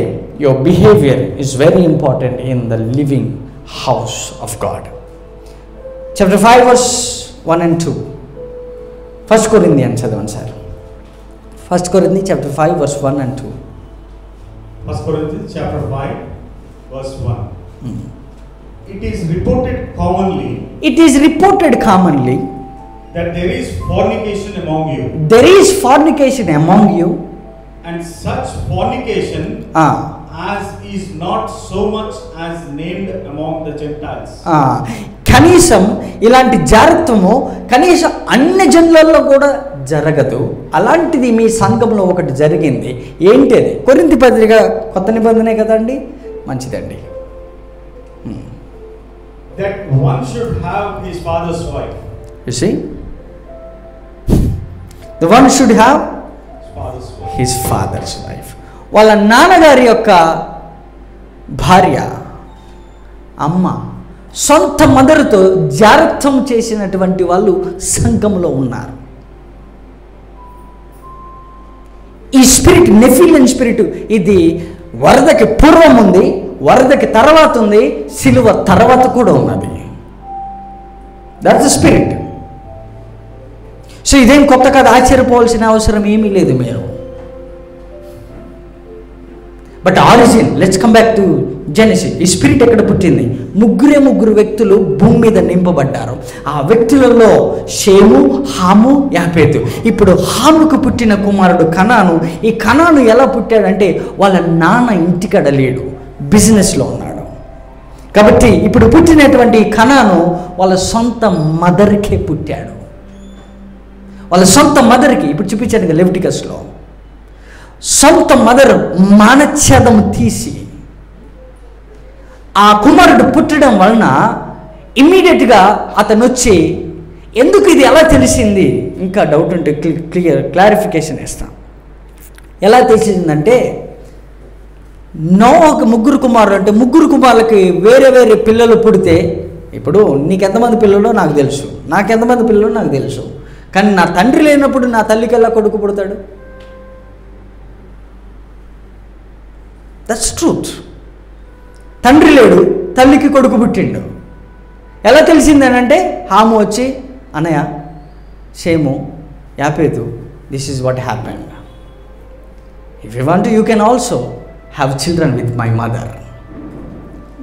your behaviour is very important in the living house of God. Chapter 5 verse 1 and 2. First కొరింథీ అని చదవండి సార్. ఫస్ట్ కొరింథీ చాప్టర్ 5 verse 1 and 2. ఫస్ట్ కొరింథీ chapter 5 verse 1. It is reported commonly that there is fornication among you. There is fornication among you. And such fornication as is not so much as named among the Gentiles. కనీసం ఇలాంటి జారత్వము కనీసం అన్ని జనులలో కూడా జరగదు. అలాంటిది మీ సంఘంలో ఒకటి జరిగింది. ఏంటి అది? కొరింథీ పత్రిక కొత్త నిబంధనే కదండి. మంచిదండి. That one should have his father's wife. You see? The one should have his father's wife. వాళ్ళ నాన్నగారి యొక్క భార్య, అమ్మ, సొంత మదర్తో జారత్వం చేసినటువంటి వాళ్ళు సంఘంలో ఉన్నారు. ఈ స్పిరిట్, నెఫిలియన్ స్పిరిట్, ఇది వరదకి పూర్వం ఉంది, వరదకి తర్వాత ఉంది, సిలువ తర్వాత కూడా ఉన్నది. That's the spirit. సో ఇదేం కొత్త కాదు, ఆశ్చర్యపోవాల్సిన అవసరం ఏమీ లేదు మీరు. But origin, let's come back to Genesis. ఈ స్పిరిట్ ఎక్కడ పుట్టింది? ముగ్గురు వ్యక్తులు భూమి మీద నింపబడ్డారు. ఆ వ్యక్తులలో షేము, హాము, యాపేతు. ఇప్పుడు హాముకు పుట్టిన కుమారుడు కనాను. ఈ కనాను ఎలా పుట్టాడంటే వాళ్ళ నాన్న ఇంటికాడ లేడు, బిజినెస్లో ఉన్నాడు. కాబట్టి ఇప్పుడు పుట్టినటువంటి కనాను వాళ్ళ సొంత మదర్కే పుట్టాడు. వాళ్ళ సొంత మదర్కి, ఇప్పుడు చూపించాను కదా లెవిటికస్లో, సొంత మదర్ మానఛేదం తీసి ఆ కుమారుడు పుట్టడం వలన ఇమ్మీడియట్గా అతను వచ్చి, ఎందుకు ఇది ఎలా తెలిసింది, ఇంకా డౌట్ ఉంటే క్లారిఫికేషన్ ఇస్తాం. ఎలా తెలిసిందంటే, నోవాకు ముగ్గురు కుమారులు అంటే ముగ్గురు కుమారులకి వేరే వేరే పిల్లలు పుడితే, ఇప్పుడు నీకెంతమంది పిల్లలు నాకు తెలుసు, నాకెంతమంది పిల్లలు నాకు తెలుసు, కానీ నా తండ్రి లేనప్పుడు నా తల్లికి ఎలా కొడుకు పుడతాడు? That's truth. తండ్రి లేడు, తల్లికి కొడుకు పుట్టిండు. ఎలా తెలిసిందేనంటే, హాము వచ్చి, అన్నయ్య, షేము, యాపేతు, this is what happened. If you want you can also have children with my mother.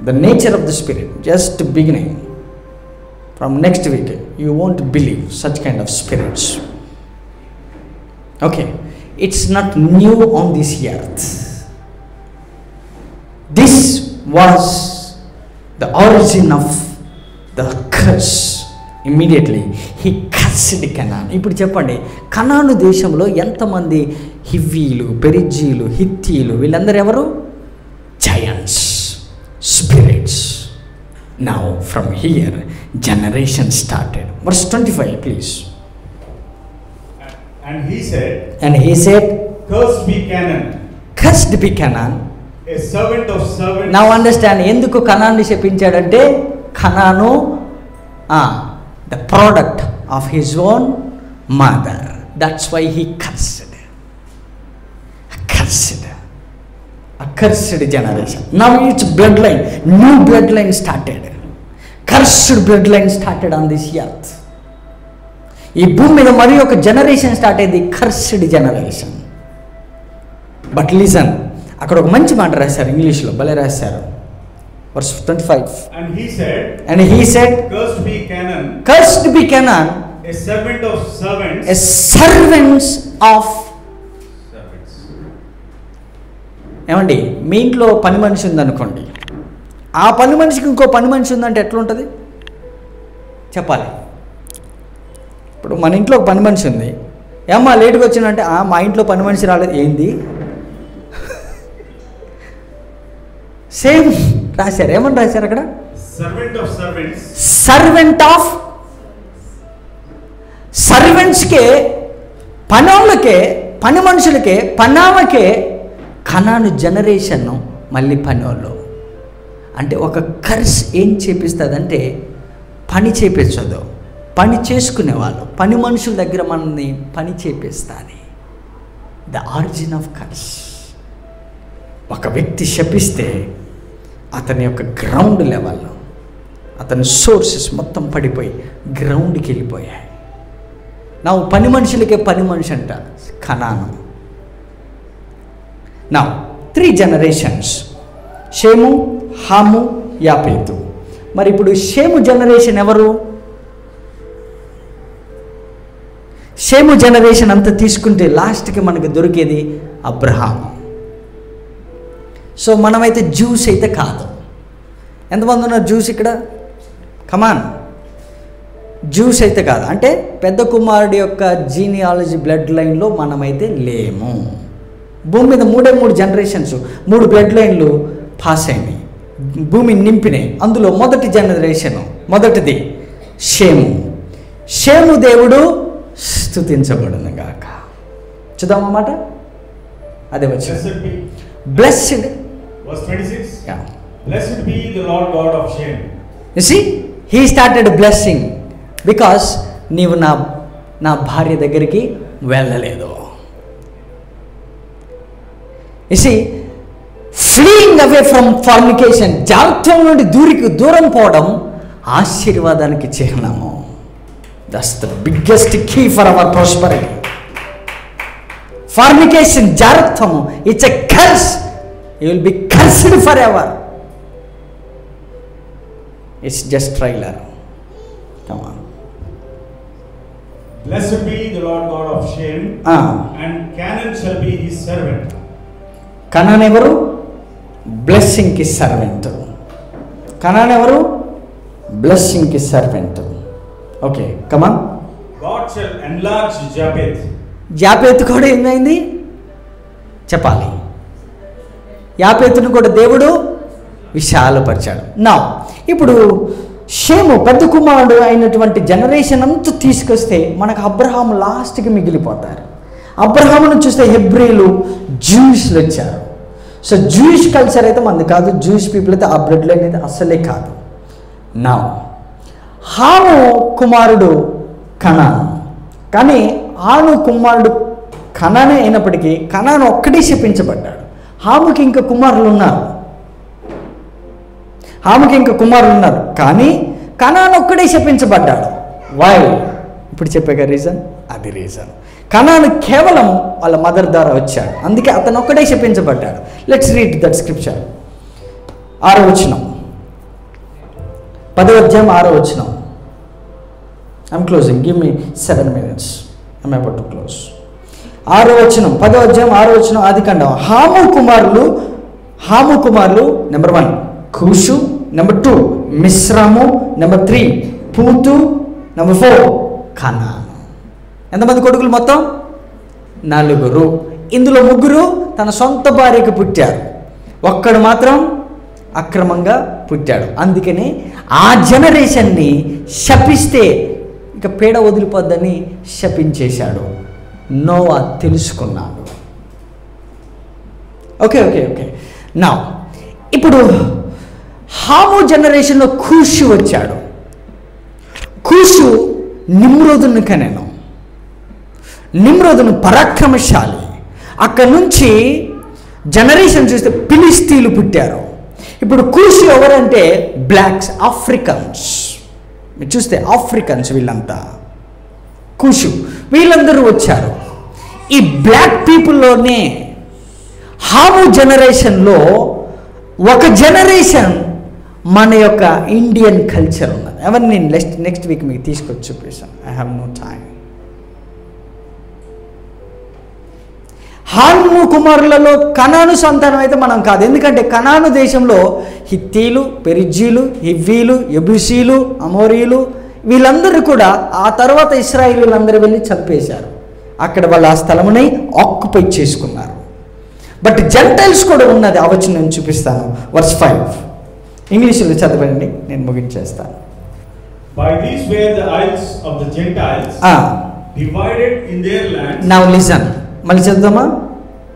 The nature of the spirit, just beginning. From next week you won't believe such kind of spirits. Okay, it's not new on this earth. This was the origin of the curse. Immediately he cursed Canaan. ఇప్పుడు చెప్పండి, కనాను దేశంలో ఎంతమంది హివ్వీలు, పెరిజీలు, హిత్తీలు, వీళ్ళందరూ ఎవరు? Giants, spirits. Now from here generation started. Verse 25 please. And he said, cursed be Canaan. Cursed be Canaan. A servant of servants. Now understand, ఎందుకు కనాన్ని శపించాడంటే, కనాను the product of his own mother. That's why he cursed. A cursed generation. Now it's bloodline. New bloodline started. Cursed bloodline started on this earth. ఈ భూమి మీద మరి ఒక generation start అయింది, cursed generation. But listen, అక్కడ ఒక మంచి మాట రాశారు ఇంగ్లీష్లో, భలే రాశారు. Verse 25. And he said, cursed be Canaan, a servant of servants. A servants of. ఏమండి, మీ ఇంట్లో పని మనిషి ఉందనుకోండి, ఆ పని మనిషికి ఇంకో పని మనిషి ఉందంటే ఎట్లుంటుంది చెప్పాలి. ఇప్పుడు మన ఇంట్లో ఒక పని మనిషి ఉంది, ఏమ్మా లేట్గా వచ్చిందంటే, మా ఇంట్లో పని మనిషి రాలేదు. ఏంది? సేమ్ రాశారు. ఏమని రాశారు అక్కడ? Servant of servants. Servant of సర్వెంట్స్కే, పనోళ్ళకే, పని మనుషులకే, పనామకే కనాను జనరేషన్ మళ్ళీ పనోళ్ళు. అంటే ఒక కర్స్ ఏం చేపిస్తుందంటే, పని చేపించదు, పని చేసుకునే వాళ్ళు, పని మనుషుల దగ్గర మనల్ని పని చేపిస్తుంది. The origin of curse. ఒక వ్యక్తి శపిస్తే అతని యొక్క గ్రౌండ్ లెవెల్లో అతని సోర్సెస్ మొత్తం పడిపోయి గ్రౌండ్కి వెళ్ళిపోయాయి. నా పని మనుషులకే పని మనిషి అంట కనాను. నా 3 generations, షేము, హాము, యాపేతు. మరి ఇప్పుడు షేము జనరేషన్ ఎవరు? షేము జనరేషన్ అంతా తీసుకుంటే లాస్ట్కి మనకు దొరికేది అబ్రహాము. సో మనమైతే జ్యూస్ అయితే కాదు. ఎంతమంది ఉన్నారు జ్యూస్ ఇక్కడ? కమాన్, జ్యూస్ అయితే కాదు. అంటే పెద్ద కుమారుడి యొక్క జీనియాలజీ బ్లడ్ లైన్లో మనమైతే లేము. భూమి మీద 3 జనరేషన్స్, 3 బ్లడ్ లైన్లు పాస్ అయినాయి, భూమిని నింపినాయి. అందులో మొదటి జనరేషన్, మొదటిది షేము. షేము దేవుడు స్తుతించబడును గాక. చూద్దామన్నమాట. అదే వచ్చింది. Blessed. Verse 26. Yeah. Blessed be the Lord God of Shem. You see, he started blessing because నీవు నా భార్య దగ్గరికి వెళ్ళలేదు. You see, fleeing away from fornication, జాగ్రత్త నుండి దూరం పోవడం ఆశీర్వాదానికి చిహ్నము. That's the biggest key for our prosperity. Fornication, జారత్వము, it's a curse. You will be cursed for ever. It's just trailer. Come on. Blessed be the Lord God of Shem, and Canaan shall be his servant. Canaan ఎవరు? Blessing కి servant. Canaan ఎవరు? Blessing కి servant. Okay, come on. God shall enlarge Japheth. యాపేతు కూడా ఏమైంది చెప్పాలి. యాపేతును కూడా దేవుడు విశాలపరిచాడు. నా ఇప్పుడు షేము పెద్ద కుమారుడు అయినటువంటి జనరేషన్ అంతా తీసుకొస్తే మనకు అబ్రహాం లాస్ట్కి మిగిలిపోతారు. అబ్రహామును చూస్తే హెబ్రీలు, జూయిష్లు వచ్చారు. సో జూయిష్ కల్చర్ అయితే మనది కాదు, జూయిష్ పీపుల్ అయితే ఆ బ్లడ్ లైన్ అయితే అస్సలే కాదు. నా హాము కుమారుడు కనాను, కానీ హాను కుమారుడు కనానే అయినప్పటికీ కనాను ఒక్కడే శపించబడ్డాడు. హాముకి ఇంకా కుమారులు ఉన్నారు, కానీ కనాను ఒక్కడే శపించబడ్డాడు. వై? ఇప్పుడు చెప్పాక రీజన్, అది రీజన్. కనాను కేవలం వాళ్ళ మదర్ ద్వారా వచ్చాడు, అందుకే అతను ఒక్కడే శపించబడ్డాడు. Let's read that scripture. 6వ వచనం, 10వ అధ్యాయం 6వ వచనం. I'm closing, give me 7 minutes. I'm about to close. 6వ వచనం, 10వ అధ్యాయం 6వ వచనం, ఆదికాండం. హాము కుమారులు నెంబర్ 1 కూషు, నెంబర్ 2 మిశ్రము, నెంబర్ 3 పూతు, నెంబర్ 4 కనాను. ఎంతమంది కొడుకులు? మొత్తం 4. ఇందులో 3 తన సొంత భార్యకు పుట్టారు, ఒక్కడు మాత్రం అక్రమంగా పుట్టాడు. అందుకని ఆ జనరేషన్ని శపిస్తే ఇక పేడ వదిలిపోద్దని శపించేశాడు. నోవా తెలుసుకున్నాడు. ఓకే. నా ఇప్పుడు హాము జనరేషన్లో కూషు వచ్చాడు. కూషు నిమ్రోదును కనెను. నిమ్రోదును పరాక్రమశాలి. అక్కడి నుంచి జనరేషన్ చూస్తే ఫిలిస్తీన్లు పుట్టారు. ఇప్పుడు కూషు ఎవరంటే బ్లాక్స్, ఆఫ్రికన్స్. మీరు చూస్తే ఆఫ్రికన్స్ వీళ్ళంతా కూషు, వీళ్ళందరూ వచ్చారు. ఈ బ్లాక్ పీపుల్లోనే హాము జనరేషన్లో ఒక జనరేషన్ మన యొక్క ఇండియన్ కల్చర్ ఉన్నది. ఎవరిని నేను నెక్స్ట్ వీక్ మీకు తీసుకొచ్చి చూపిస్తాను. I have no time. హాము కుమారులలో కనాను సంతానం అయితే మనం కాదు, ఎందుకంటే కనాను దేశంలో హిత్తీలు, పెరిజ్జీలు, హివ్వీలు, యెబూసీలు, అమోరీలు వీళ్ళందరూ కూడా ఆ తర్వాత ఇశ్రాయేలీలందరూ వెళ్ళి చంపేశారు. అక్కడ వాళ్ళు ఆ స్థలముని ఆక్యుపై చేసుకున్నారు. బట్ జెంటైల్స్ కూడా ఉన్నది. ఆ వచనం నేను చూపిస్తాను. వర్స్ 5 ఇంగ్లీష్లో చదవండి, నేను ముగించేస్తాను. By these were the isles of the Gentiles, divided in their lands. Now listen. మళ్ళీ చదువుదామా?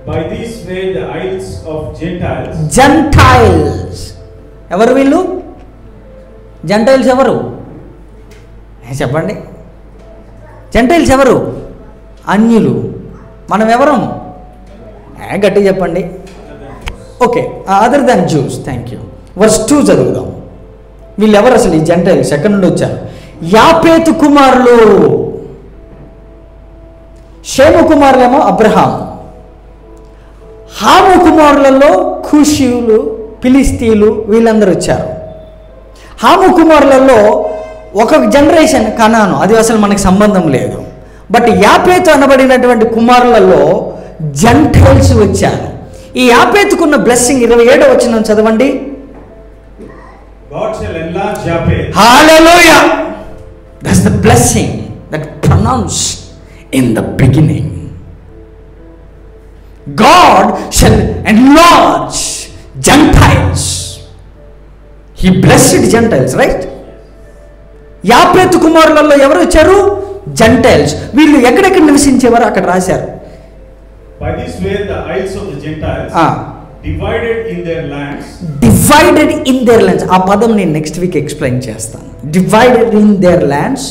By these were the isles of Gentiles. Gentiles. ఎవరు వీళ్ళు? జెంటైల్స్ ఎవరు చెప్పండి? జెంటైల్స్ ఎవరు? అన్యులు. మనం ఎవరం? గట్టి చెప్పండి. Okay, other than Jews. Thank you. Verse 2 చదువుదాం. వీళ్ళు ఎవరు అసలు? ఈ జెంటైల్స్ ఎక్కడి నుండి వచ్చారు? యాపేతు కుమారులు. షేము కుమారులేమో అబ్రహాం. హాము కుమారులలో కూషీయులు, ఫిలిస్తీన్లు వీళ్ళందరూ వచ్చారు. హాము కుమారులలో ఒక జనరేషన్ కనాను, అది అసలు మనకు సంబంధం లేదు. బట్ యాపేతు అనబడినటువంటి కుమారులలో జెంటైల్స్ వచ్చారు. ఈ యాపేతుకున్న బ్లెస్సింగ్ 27వ వచనం చదవండి. God shall enlarge Japheth. Hallelujah. That's the blessing that pronounced in the beginning. God shall enlarge Gentiles. He blessed Gentiles, right? యాపేతు కుమారులలో ఎవరు వచ్చారు? జెంటైల్స్. వీళ్ళు ఎక్కడెక్కడ నివసించేవారు అక్కడ రాశారు. By this way the isles of the Gentiles divided in their lands. Divided in their lands. ఆ పదం నేను next week explain చేస్తాను. Divided in their lands.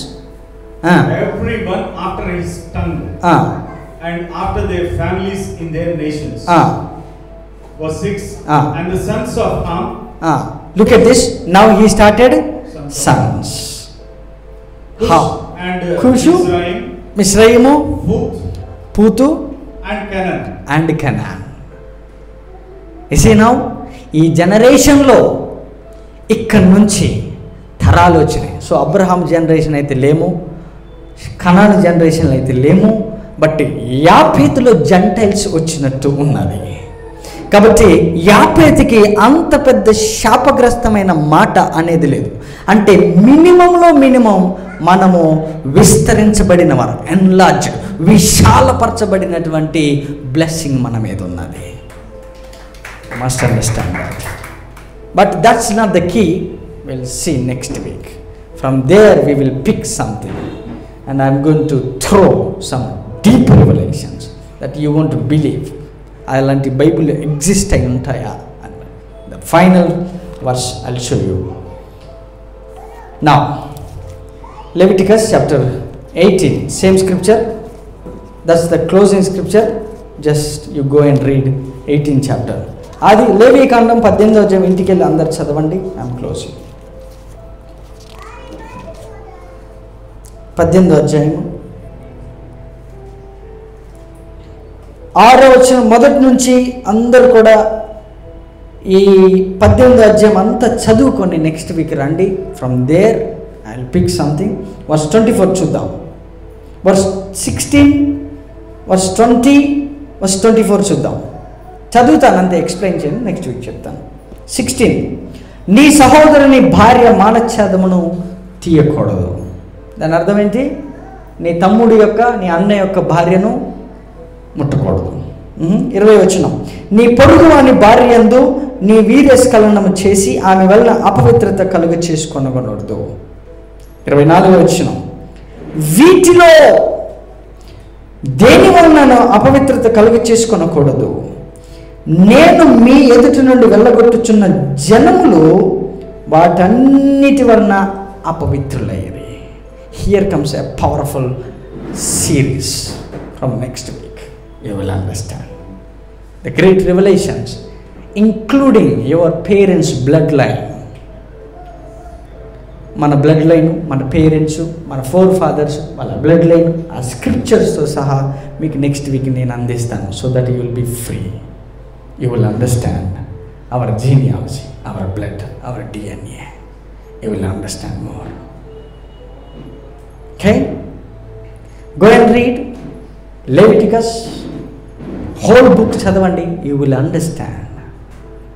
Everyone after his tongue. And after their families in their nations. Verse 6. And the sons of Ham. Look at this. Now he started sons. How? and Cushu, Misraimu, Putu and Canaan. You see now, ఈ జనరేషన్లో ఇక్కడి నుంచి తరాలు వచ్చినాయి. So Abraham generation అయితే లేము, కనాను generation అయితే లేము, బట్ యాపేతులో జెంటైల్స్ వచ్చినట్టు ఉన్నది. కాబట్టి యాపేతుకి అంత పెద్ద శాపగ్రస్తమైన మాట అనేది లేదు. అంటే మినిమంలో మినిమం మనము విస్తరించబడిన వారు, ఎన్లార్జ్, విశాలపరచబడినటువంటి బ్లెస్సింగ్ మన మీద ఉన్నది. Must understand that. But that's not the key. Will see next week. From there we will pick something and I'm going to throw some deep revelations that you want to believe. అలాంటి Bible exist అయి ఉంటాయా? The final verse I will show you. Now Leviticus chapter 18, same scripture. That's the closing scripture. Just you go and read 18th chapter. అది లేవికాండం 18వ అధ్యాయం ఇంటికి వెళ్ళి అందరు చదవండి. I'm closing. 18వ అధ్యాయం 6వ వచనం మొదటి నుంచి అందరు కూడా ఈ 18వ అధ్యాయం అంతా చదువుకొని నెక్స్ట్ వీక్ రండి. From there I will pick something. Verse 24 చూద్దాం. వర్స్ 16, వర్స్ 20, వర్స్ 24 చూద్దాం. చదువుతాను అంతే, ఎక్స్ప్లెయిన్ చేయండి, నెక్స్ట్ వీక్ చెప్తాను. 16, నీ సహోదరుని భార్య మానఛేదమును తీయకూడదు. దాని అర్థం ఏంటి? నీ తమ్ముడి యొక్క, నీ అన్న యొక్క భార్యను ముట్టకూడదు. 20 వచనం, నీ పొరుగు వాని భార్య యందు నీ వీర్యస్ఖలనము చేసి ఆమె వలన అపవిత్రత కలుగ చేసుకొనకూడదు. 24 వచనం, వీటిలో దేని వలన అపవిత్రత కలుగ చేసుకొనకూడదు. నేను మీ ఎదుటి నుండి వెళ్ళగొట్టుచున్న జనములు వాటన్నిటి వలన అపవిత్రులయ్యారు. Here comes a powerful series. From next week you will understand the great revelations, including your parents blood line. మన బ్లడ్ లైన్, మన పేరెంట్స్, మన ఫోర్ ఫాదర్స్ వాళ్ళ బ్లడ్ లైన్, ఆ స్క్రిప్చర్స్తో సహా మీకు నెక్స్ట్ వీక్ నేను అందిస్తాను. So that you will be free. You will understand our genealogy, our blood, our DNA. You will understand more. Okay? Go and read Leviticus. Whole book chadavandi. You will understand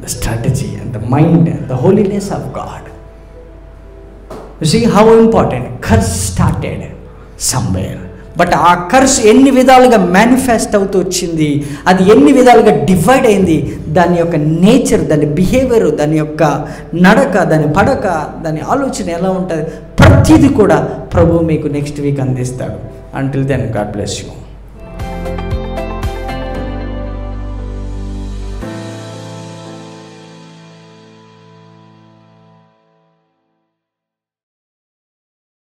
the strategy and the mind and the holiness of God. You see how important curse started somewhere. But ఆ curse ఎన్ని విధాలుగా manifest అవుతూ వచ్చింది, అది ఎన్ని విధాలుగా divide అయింది, దాని యొక్క నేచర్, దాని బిహేవియర్, దాని యొక్క నడక, దాని పడక, దాని ఆలోచన ఎలా ఉంటుంది, ప్రతిదీ కూడా ప్రభువు మీకు నెక్స్ట్ వీక్ అందిస్తాడు. Until then God bless you.